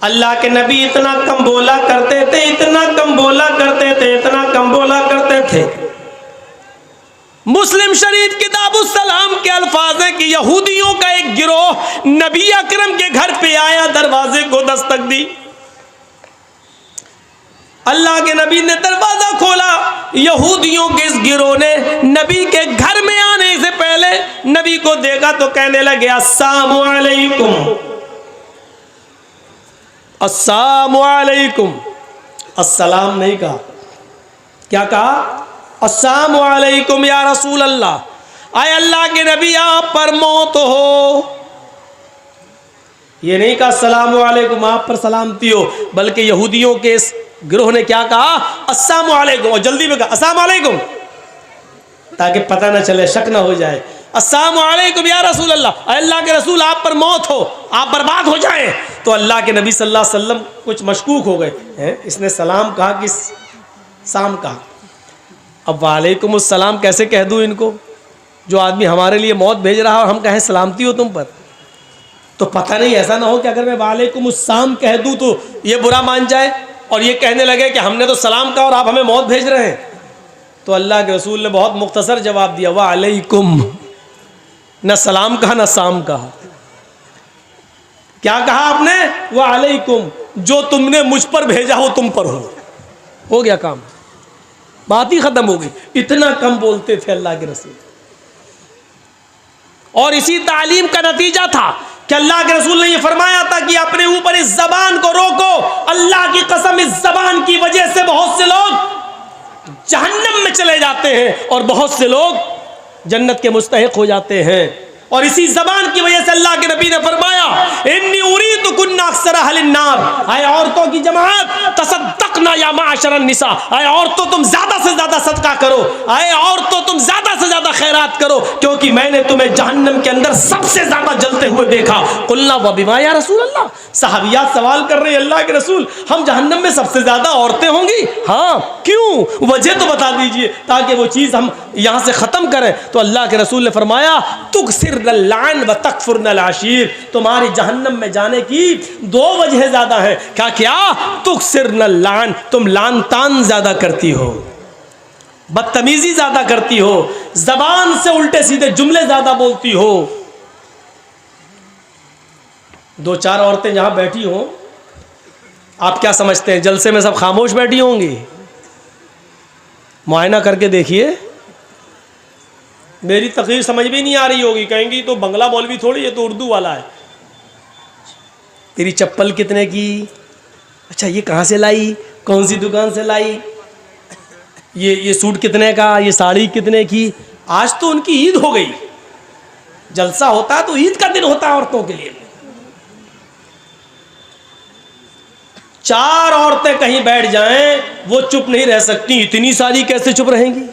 अल्लाह के नबी इतना कम बोला करते थे, इतना कम बोला करते थे, इतना कम बोला करते थे। मुस्लिम शरीफ किताबुस सलाम के अल्फाज हैं कि यहूदियों का एक गिरोह नबी अकरम के घर पे आया, दरवाजे को दस्तक दी। अल्लाह के नबी ने दरवाजा खोला। यहूदियों के इस गिरोह ने नबी के घर में आने से पहले नबी को देखा तो कहने लगे अस्सलामु अलैकुम, अस्सलामु अलैकुम। अस्सलाम नहीं कहा, क्या कहा? अस्सलामु अलैकुम या रसूल अल्लाह, आए अल्लाह के नबी आप पर मौत हो। ये नहीं कहा अस्सलामु अलैकुम आप पर सलामती हो, बल्कि यहूदियों के इस गिरोह ने क्या कहा? अस्सलामु अलैकुम, और जल्दी में कहा अस्सलामु अलैकुम, ताकि पता ना चले, शक ना हो जाए। अस्सलामु अलैकुम या रसूल अल्लाह, अल्लाह के रसूल आप पर मौत हो, आप बर्बाद हो जाएं। तो अल्लाह के नबी सल्लल्लाहु अलैहि वसल्लम कुछ मशकूक हो गए हैं, इसने सलाम कहा कि साम कहा। अब वालेकुम अस्सलाम कैसे कह दूँ इनको, जो आदमी हमारे लिए मौत भेज रहा है, हम कहें सलामती हो तुम पर। तो पता नहीं ऐसा ना हो कि अगर मैं वालेकुम अस्सलाम कह दूँ तो ये बुरा मान जाए और ये कहने लगे कि हमने तो सलाम कहा और आप हमें मौत भेज रहे हैं। तो अल्लाह के रसूल ने बहुत मुख्तसर जवाब दिया, वालेकुम। न सलाम कहा न साम कहा। क्या कहा आपने? वालेकुम, जो तुमने मुझ पर भेजा हो तुम पर हो गया काम, बात ही खत्म हो गई। इतना कम बोलते थे अल्लाह के रसूल। और इसी तालीम का नतीजा था कि अल्लाह के रसूल ने यह फरमाया था कि अपने ऊपर इस जबान को रोको। अल्लाह की कसम, इस जबान की वजह से बहुत से लोग जहन्नम में चले जाते हैं और बहुत से लोग जन्नत के मुस्तहिक हो जाते हैं। और इसी जबान की वजह से अल्लाह के नबी ने फरमाया इन्नी उरीदु कुन्ना अक्सर अहलिन नार, आए औरतों की जमात तसद्दक़ना या माशरन निसा, आए औरतों तुम ज्यादा से ज्यादा सदका करो, आए औरतों तुम ज्यादा से ज्यादा खैरात करो, क्योंकि मैंने तुम्हें जहन्नम के अंदर सबसे ज्यादा जलते हुए देखा। कुल्ना व बिमा या रसूल अल्लाह, सहाबियात सवाल कर रहे हैं अल्लाह के रसूल, हम जहन्नम में सबसे ज्यादा औरतें होंगी? हाँ, क्यों? वजह तो बता दीजिए ताकि वो चीज़ हम यहाँ से ख़त्म करें। तो अल्लाह के रसूल ने फरमाया तुकसिरनल लान व तकफुरनल आशीर, तुम्हारी जहन्नम में जाने की 2 वजह ज़्यादा है। क्या क्या? तुकसिरनल लान, तुम लान तान ज़्यादा करती हो, बदतमीज़ी ज़्यादा करती हो, ज़बान से उल्टे सीधे जुमले ज़्यादा बोलती हो। 2-4 औरतें जहाँ बैठी हों, आप क्या समझते हैं जलसे में सब खामोश बैठी होंगी? मुआयना करके देखिए, मेरी तकरीर समझ में नहीं आ रही होगी, कहेंगी तो बंगला मौलवी थोड़ी, ये तो उर्दू वाला है। तेरी चप्पल कितने की? अच्छा ये कहाँ से लाई, कौन सी दुकान से लाई? ये सूट कितने का, ये साड़ी कितने की? आज तो उनकी ईद हो गई, जलसा होता है तो ईद का दिन होता है औरतों के लिए। 4 औरतें कहीं बैठ जाएं वो चुप नहीं रह सकती, इतनी सारी कैसे चुप रहेंगी?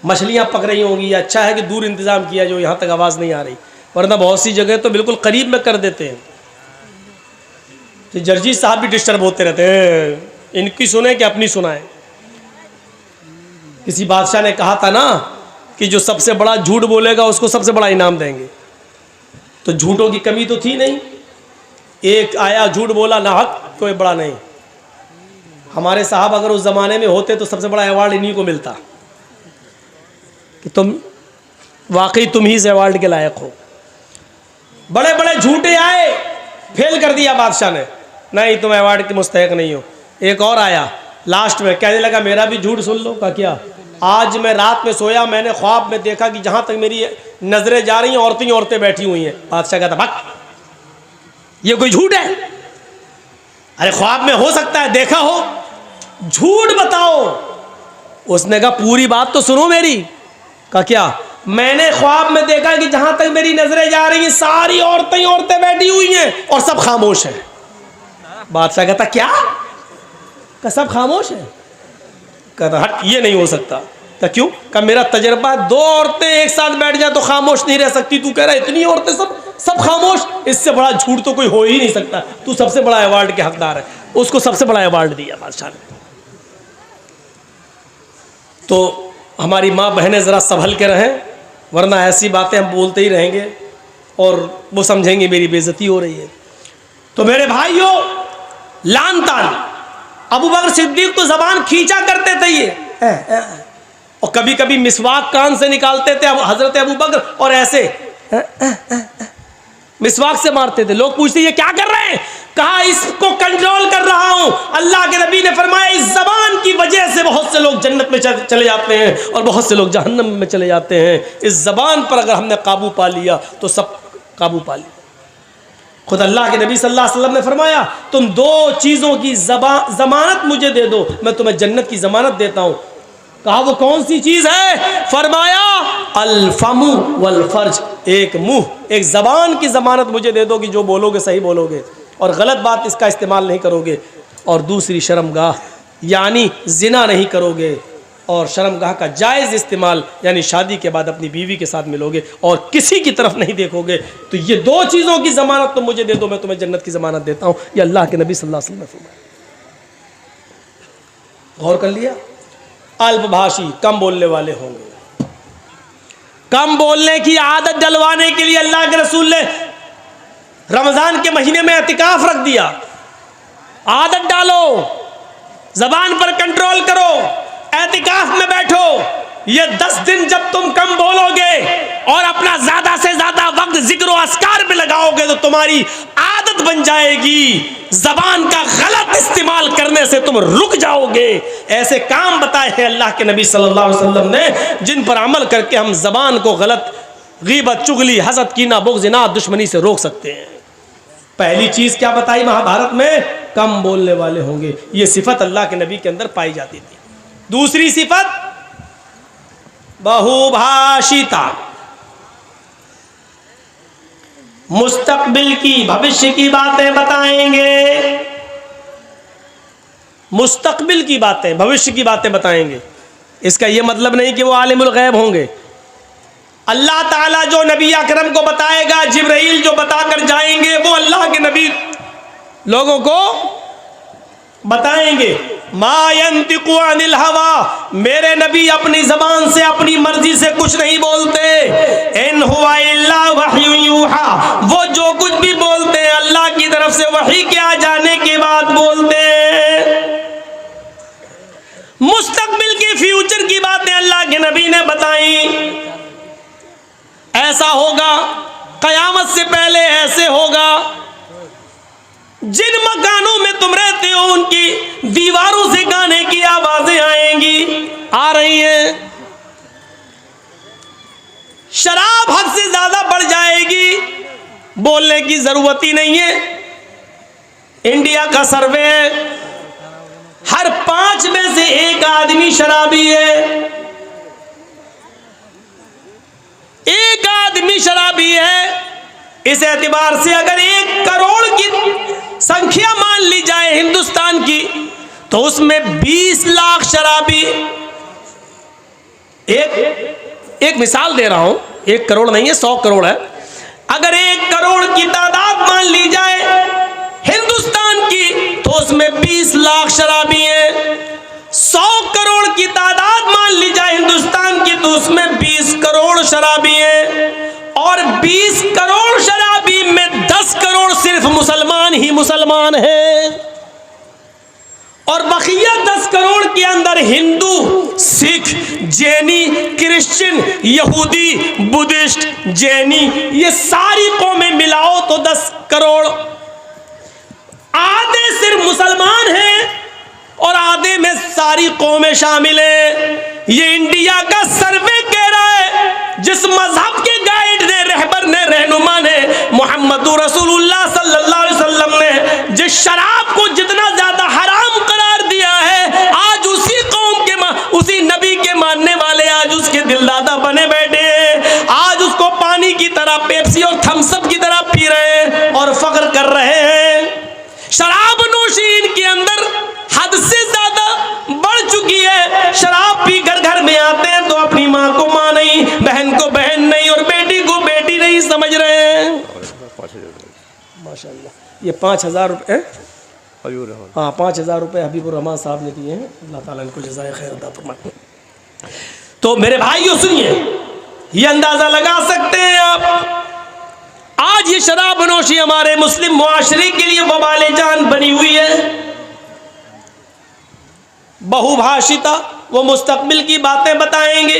मछलियां पक रही होंगी, अच्छा है कि दूर इंतजाम किया जो यहां तक आवाज नहीं आ रही, वरना बहुत सी जगह तो बिल्कुल करीब में कर देते हैं। तो जर्जी साहब भी डिस्टर्ब होते रहते हैं, इनकी सुने कि अपनी सुनाए। किसी बादशाह ने कहा था ना कि जो सबसे बड़ा झूठ बोलेगा उसको सबसे बड़ा इनाम देंगे, तो झूठों की कमी तो थी नहीं। एक आया झूठ बोला ना हक, कोई बड़ा नहीं। हमारे साहब अगर उस जमाने में होते तो सबसे बड़ा अवार्ड इन्हीं को मिलता कि तुम वाकई तुम ही से अवार्ड के लायक हो। बड़े बड़े झूठे आए, फेल कर दिया बादशाह ने, नहीं तुम अवार्ड के मुस्तहक नहीं हो। एक और आया लास्ट में, कहने लगा मेरा भी झूठ सुन लो। का क्या? आज मैं रात में सोया, मैंने ख्वाब में देखा कि जहां तक मेरी नजरें जा रही हैं औरतें ही औरतें बैठी हुई हैं। बादशाह कहता भाग, ये कोई झूठ है? अरे ख्वाब में हो सकता है, देखा हो, झूठ बताओ। उसने कहा पूरी बात तो सुनो मेरी। का क्या? मैंने ख्वाब में देखा कि जहां तक मेरी नजरें जा रही हैं सारी औरतें ही औरतें बैठी हुई हैं और सब खामोश हैं। बादशाह कहता क्या? का सब खामोश है? कहता हट, ये नहीं हो सकता। तो क्यों? का मेरा तजर्बा, 2 औरतें एक साथ बैठ जाए तो खामोश नहीं रह सकती, तू कह रहा है इतनी औरतें सब खामोश, इससे बड़ा झूठ तो कोई हो ही नहीं सकता। तू सबसे बड़ा अवार्ड के हकदार है। उसको सबसे बड़ा अवार्ड दिया बादशाह ने। तो हमारी माँ बहनें ज़रा संभल के रहें, वरना ऐसी बातें हम बोलते ही रहेंगे और वो समझेंगे मेरी बेइज्जती हो रही है। तो मेरे भाइयों, लान तान अबू बकर सिद्दीक तो जबान खींचा करते थे ये, और कभी कभी मिसवाक कान से निकालते थे हजरत अबू बकर और ऐसे मिसवाक से मारते थे। लोग पूछते ये क्या कर रहे हैं? कहा इसको कंट्रोल कर रहा हूं। अल्लाह के नबी ने फरमाया इस जबान की वजह से बहुत से लोग जन्नत में चले जाते हैं और बहुत से लोग जहन्नम में चले जाते हैं। इस जबान पर अगर हमने काबू पा लिया तो सब काबू पा लिया। खुद अल्लाह के नबी सल्लल्लाहु अलैहि वसल्लम ने फरमाया तुम 2 चीज़ों की जमानत मुझे दे दो, मैं तुम्हें जन्नत की जमानत देता हूँ। कहा वो कौन सी चीज़ है? फरमाया अल फमु वल फर्ज, एक मुंह, एक ज़बान की ज़मानत मुझे दे दो कि जो बोलोगे सही बोलोगे और गलत बात इसका इस्तेमाल नहीं करोगे, और दूसरी शर्मगाह यानी जिना नहीं करोगे, और शर्मगाह का जायज़ इस्तेमाल यानी शादी के बाद अपनी बीवी के साथ मिलोगे और किसी की तरफ नहीं देखोगे। तो ये 2 चीज़ों की ज़मानत तुम मुझे दे दो, मैं तुम्हें जन्नत की ज़मानत देता हूँ। ये अल्लाह के नबी सल्लल्लाहु अलैहि वसल्लम ने गौर कर लिया। अल्पभाषी, कम बोलने वाले होंगे। कम बोलने की आदत डलवाने के लिए अल्लाह के रसूल ने रमज़ान के महीने में एतिकाफ रख दिया। आदत डालो, ज़बान पर कंट्रोल करो, एतिकाफ में बैठो। ये 10 दिन जब तुम कम बोलोगे और अपना ज्यादा से ज्यादा वक्त जिक्र और अस्कार पे लगाओगे तो तुम्हारी आदत बन जाएगी। जबान का गलत इस्तेमाल करने से तुम रुक जाओगे। ऐसे काम बताए हैं अल्लाह के नबी सल्लल्लाहु अलैहि वसल्लम ने जिन पर अमल करके हम जबान को गलत गीबत, चुगली, हसद, कीना, बुग़्ज़, इनाद, दुश्मनी से रोक सकते हैं। पहली चीज क्या बताई महाभारत में? कम बोलने वाले होंगे। ये सिफत अल्लाह के नबी के अंदर पाई जाती थी। दूसरी सिफत बहुभाषिता, मुस्तकबिल की, भविष्य की बातें बताएंगे। मुस्तकबिल की बातें, भविष्य की बातें बताएंगे। इसका यह मतलब नहीं कि वो आलिमुल गैब होंगे। अल्लाह ताला जो नबी अकरम को बताएगा, जिब्राइल जो बताकर जाएंगे, वो अल्लाह के नबी लोगों को बताएंगे। मा यंतिकु अनिल हवा, मेरे नबी अपनी जबान से, अपनी मर्जी से कुछ नहीं बोलते। इन हुवा इल्ला वह्यु यूहा, वो जो कुछ भी बोलते हैं अल्लाह की तरफ से वही के आ जाने के बाद बोलते हैं। मुस्तकबिल की, फ्यूचर की बातें अल्लाह के नबी ने बताई। ऐसा होगा, कयामत से पहले ऐसे होगा। जिन मकानों में तुम रहते हो उनकी दीवारों से गाने की आवाजें आएंगी, आ रही हैं। शराब हद से ज्यादा बढ़ जाएगी, बोलने की जरूरत ही नहीं है। इंडिया का सर्वे है, हर 5 में से 1 आदमी शराबी है। 1 आदमी शराबी है। इस एतबार से अगर 1 करोड़ की संख्या मान ली जाए हिंदुस्तान की, तो उसमें 20 लाख शराबी। एक मिसाल दे रहा हूं, 1 करोड़ नहीं है, 100 करोड़ है। अगर 1 करोड़ की तादाद मान ली जाए हिंदुस्तान की, तो उसमें 20 लाख शराबी हैं। 100 करोड़ की तादाद मान ली जाए हिंदुस्तान की, तो उसमें 20 करोड़ शराबी हैं। और 20 करोड़ शराबी में 10 करोड़ सिर्फ मुसलमान ही मुसलमान हैं, और बकिया 10 करोड़ के अंदर हिंदू, सिख, जैनी, क्रिश्चियन, यहूदी, बुद्धिस्ट, जैनी, ये सारी कौमें मिलाओ तो 10 करोड़। आधे सिर्फ मुसलमान हैं और आधे में सारी कौमें शामिल हैं। ये इंडिया का सर्वे कह रहा है। जिस मजहब के गाइड ने, रहबर ने, रहनुमा ने, मोहम्मद रसूलुल्लाह सल्लल्लाहु अलैहि वसल्लम ने जिस शराब को जितना ज्यादा हराम करार दिया है, आज उसी कौम के उसी नबी के मानने वाले आज उसके दिलदादा बने बैठे हैं। आज उसको पानी की तरह, पेप्सी और थम्सअप की तरह पी रहे हैं और फख्र कर रहे हैं। शराब नोशी इनके अंदर हद से ज्यादा बढ़ चुकी है। शराब पी घर घर में आते हैं तो अपनी माँ को माँ नहीं, बहन को बहन नहीं, और बेटी को बेटी नहीं समझ रहे हैं। माशाल्लाह, ये 5,000 रुपये, हाँ 5,000 रुपये हबीबुर रहमान साहब ने दिए हैं। अल्लाह ताला इनको जज़ाए खैर अता फरमाए। तो मेरे भाइयों सुनिए, ये अंदाजा लगा सकते हैं आप, आज ये शराब नोशी हमारे मुस्लिम मुआशरे के लिए वबाले जान बनी हुई है। बहुभाषिता, वो मुस्तकबिल की बातें बताएंगे।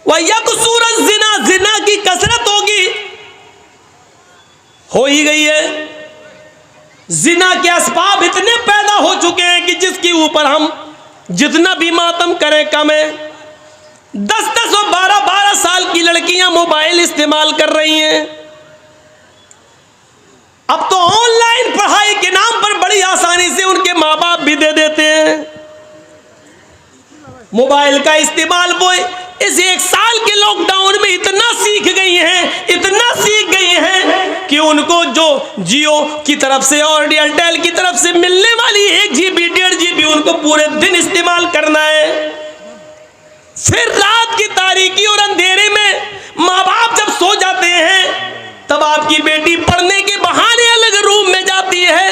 वह यकसूरत जिना, जिना की कसरत होगी, हो ही गई है। जिना के असबाब इतने पैदा हो चुके हैं कि जिसके ऊपर हम जितना भी मातम करें कम है। 10-10 और 12-12 साल की लड़कियां मोबाइल इस्तेमाल कर रही हैं। अब तो ऑनलाइन पढ़ाई के नाम पर बड़ी आसानी से उनके माँ बाप भी दे देते हैं। मोबाइल का इस्तेमाल वो इस 1 साल के लॉकडाउन में इतना सीख गई हैं, इतना सीख गई हैं कि उनको जो जियो की तरफ से और एयरटेल की तरफ से मिलने वाली 1 GB 1.5 GB उनको पूरे दिन इस्तेमाल करना है। फिर रात की तारीकी और अंधेरे में माँ बाप जब सो जाते हैं, तब आपकी बेटी पढ़ने के बहाने अलग रूम में जाती है,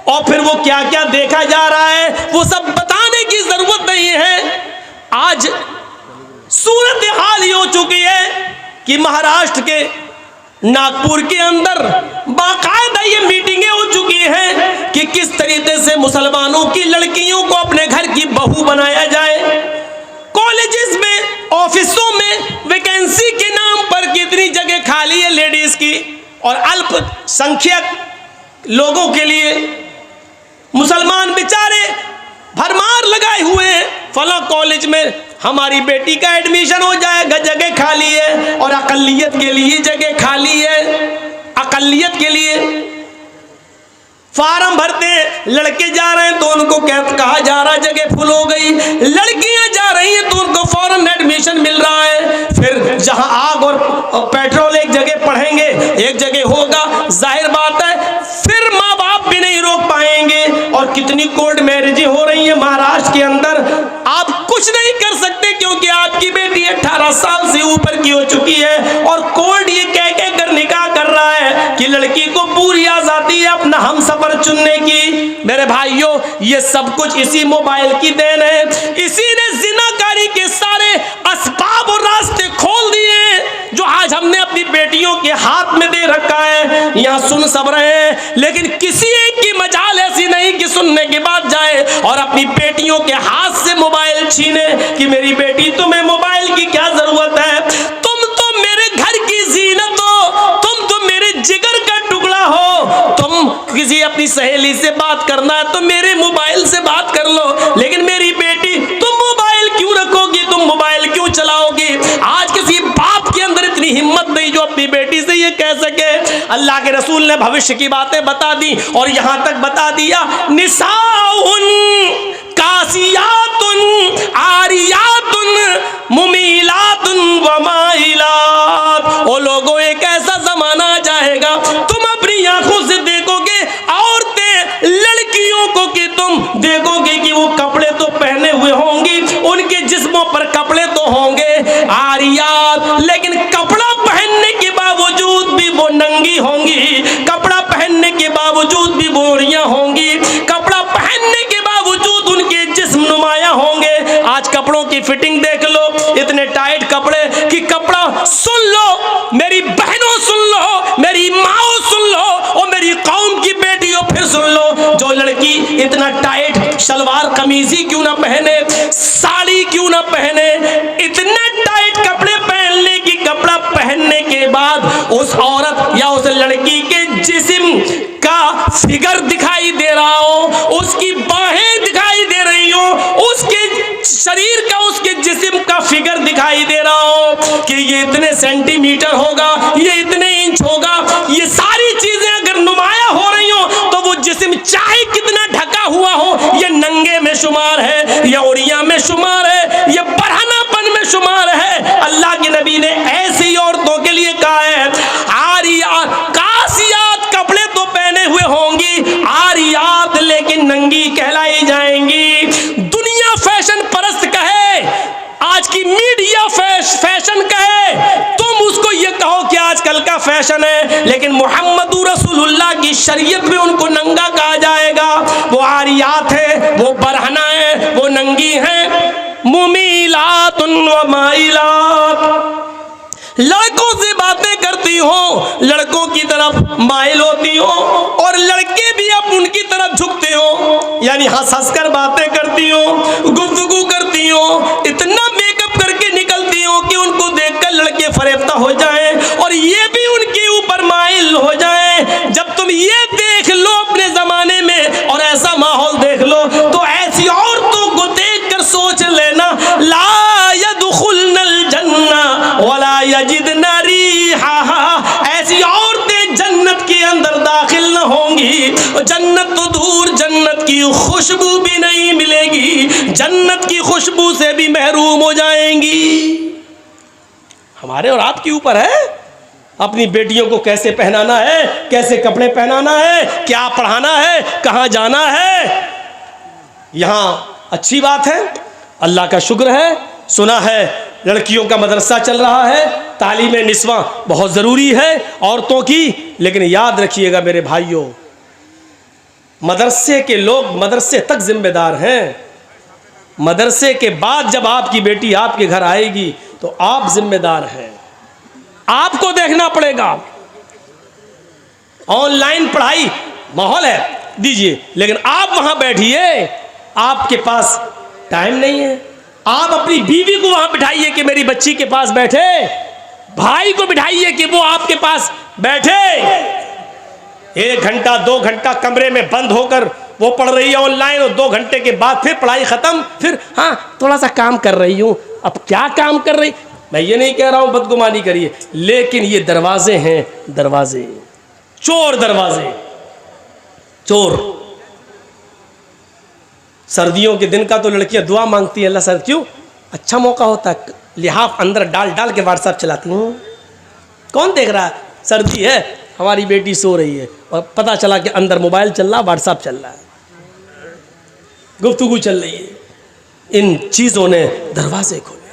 और फिर वो क्या क्या देखा जा रहा है वो सब बताने की जरूरत नहीं है। आज सूरत हाल ये हो चुकी है कि महाराष्ट्र के नागपुर के अंदर बाकायदा ये मीटिंगें हो चुकी हैं कि किस तरीके से मुसलमानों की लड़कियों को अपने घर की बहू बनाया जाए। कॉलेजेस में, ऑफिसों में वैकेंसी के नाम पर कितनी जगह खाली है लेडीज की, और अल्पसंख्यक लोगों के लिए मुसलमान बेचारे भरमार लगाए हुए हैं। फला कॉलेज में हमारी बेटी का एडमिशन हो जाएगा, जगह खाली है, और अकलियत के लिए जगह खाली है। अकलियत के लिए फार्म भरते हैं, लड़के जा रहे हैं तो उनको कहा जा रहा है जगह फुल हो गई, लड़कियां जा रही हैं तो उनको फौरन एडमिशन मिल रहा है। फिर जहां आग और पेट्रोल एक जगह पढ़ेंगे, एक जगह होगा, जाहिर बात है फिर माँ बाप भी नहीं रोक पाएंगे। और कितनी कोर्ट मैरिजें हो रही है महाराष्ट्र के अंदर, आप कुछ नहीं कर सकते क्योंकि आपकी बेटी 18 साल से ऊपर की हो चुकी है, और कोर्ट ये कह कर निकाह कर रहा है कि लड़की को पूरी आजादी है अपना हमसफर चुनने की। मेरे भाइयों, ये सब कुछ इसी मोबाइल की देन है। इसी ने जिनाकारी के सारे असबाब और रास्ते खोल दिए जो आज हमने अपनी बेटियों के हाथ में दे रखा है। यहाँ सुन सब रहे हैं, लेकिन किसी एक की मजाल ऐसी नहीं कि सुनने के बाद जाए और अपनी बेटियों के हाथ से मोबाइल छीने कि मेरी बेटी तुम्हें मोबाइल की क्या जरूरत है, तुम तो मेरे घर की जीनत हो, तुम तो मेरे जिगर का टुकड़ा हो, तुम किसी अपनी सहेली से बात करना है तो मेरे मोबाइल से बात कर लो, लेकिन मेरी बेटी तुम मोबाइल क्यों रखोगी, तुम मोबाइल क्यों चलाओगी। आज किसी अल्लाह के रसूल ने भविष्य की बातें बता दी और यहां तक बता दिया, निसाउन कासियातुन आरियातुन मुमीलातुन व माइलात। ओ लोगों, एक ऐसा जमाना आ जाएगा तुम अपनी आंखों से देखोगे औरतें लड़कियों को कि तुम देखोगे कि वो कपड़े तो पहने हुए होंगी, उनके जिस्मों पर कपड़े तो होंगे आरियात, लेकिन कपड़ा पहनने के बावजूद भी वो नंगी होंगी, कपड़ा पहनने के बावजूद भी बोरियां होंगी, कपड़ा पहनने के बावजूद उनके जिस्म नुमाया होंगे। आज कपड़ों की फिटिंग देख लो, इतने टाइट कपड़े कि कपड़ा, सुन लो मेरी बहनों, सुन लो मेरी माओ, सुन लो और मेरी कौम की बेटियों फिर सुन लो, जो लड़की इतना टाइट शलवार कमीज ही क्यों ना पहने, साड़ी क्यों ना पहने, इतने टाइट कपड़े पहन ले कि कपड़ा पहनने के बाद उस औरत या उस लड़की के जिस्म का फिगर दिखाई दे रहा हो, उसकी बाहें दिखाई दे रही हो, उसके शरीर का, उसके जिस्म का फिगर दिखाई दे रहा हो कि ये इतने सेंटीमीटर होगा, ये इतने इंच होगा, ये सारी चीजें अगर नुमाया हो रही हो तो वो जिस्म चाहे कितना ढका हुआ हो, ये नंगे में शुमार है, ये औरिया में शुमार है, ये बरहनापन में शुमार है। अल्लाह के नबी ने ऐसी औरतों के लिए कहा है, आरियात कासियात, कपड़े तो पहने हुए होंगी, आरियात लेकिन नंगी कहलाई जाएंगी। दुनिया फैशन परस्त कहे, आज की मीडिया फैशन कहे, तुम उसको ये कहो कि आजकल का फैशन है, लेकिन मुहम्मदुर रसूलुल्लाह की शरीयत में उनको नंगा कहा जाएगा। वो आरियात है, वो बरहना है, वो नंगी है। मुमीलातुन व माइलात, लड़कों से बातें करती हो, लड़कों की तरफ माइल होती हो और लड़के भी अब उनकी तरफ झुकते हो, यानी हंस हंस कर बातें करती हो, गुफ्तगू करती हो, इतना मेकअप करके निकलती हो कि उनको देखकर लड़के फरेफ्ता हो जाएं और ये भी उनके ऊपर माइल हो जाएं। जब तुम ये देख लो अपने जमाने में और ऐसा माहौल देख लो तो ऐसी औरतों को देखकर सोच लेना, ला यदखुलनल जन्ना वला यजिदना रिहा, ऐसी औरतें जन्नत के अंदर दाखिल न होंगी, जन्नत तो दूर, जन्नत की खुशबू भी नहीं मिलेगी, जन्नत की खुशबू से भी महरूम हो जाएंगी। हमारे और आपके ऊपर है अपनी बेटियों को कैसे पहनाना है, कैसे कपड़े पहनाना है, क्या पढ़ाना है, कहाँ जाना है। यहाँ अच्छी बात है, अल्लाह का शुक्र है, सुना है लड़कियों का मदरसा चल रहा है, तालीम निस्वा बहुत ज़रूरी है औरतों की, लेकिन याद रखिएगा मेरे भाइयों, मदरसे के लोग मदरसे तक जिम्मेदार हैं। मदरसे के बाद जब आपकी बेटी आपके घर आएगी तो आप जिम्मेदार हैं, आपको देखना पड़ेगा। ऑनलाइन पढ़ाई माहौल है दीजिए, लेकिन आप वहां बैठिए, आपके पास टाइम नहीं है। आप अपनी बीवी को वहां बिठाइए कि मेरी बच्ची के पास बैठे, भाई को बिठाइए कि वो आपके पास बैठे। 1 घंटा 2 घंटा कमरे में बंद होकर वो पढ़ रही है ऑनलाइन और 2 घंटे के बाद फिर पढ़ाई खत्म, फिर हाँ थोड़ा सा काम कर रही हूँ। अब क्या काम कर रही, मैं ये नहीं कह रहा हूँ बदगुमानी करिए, लेकिन ये दरवाजे हैं, दरवाजे, चोर दरवाजे, चोर। सर्दियों के दिन का तो लड़कियां दुआ मांगती हैं, अल्लाह सर क्यों, अच्छा मौका होता है, लिहाफ अंदर डाल डाल के व्हाट्सएप चलाती हूँ, कौन देख रहा है, सर्दी है, हमारी बेटी सो रही है और पता चला कि अंदर मोबाइल चल रहा, व्हाट्सएप चल रहा है, गुफ्तगू चल रही है। इन चीज़ों ने दरवाजे खोले।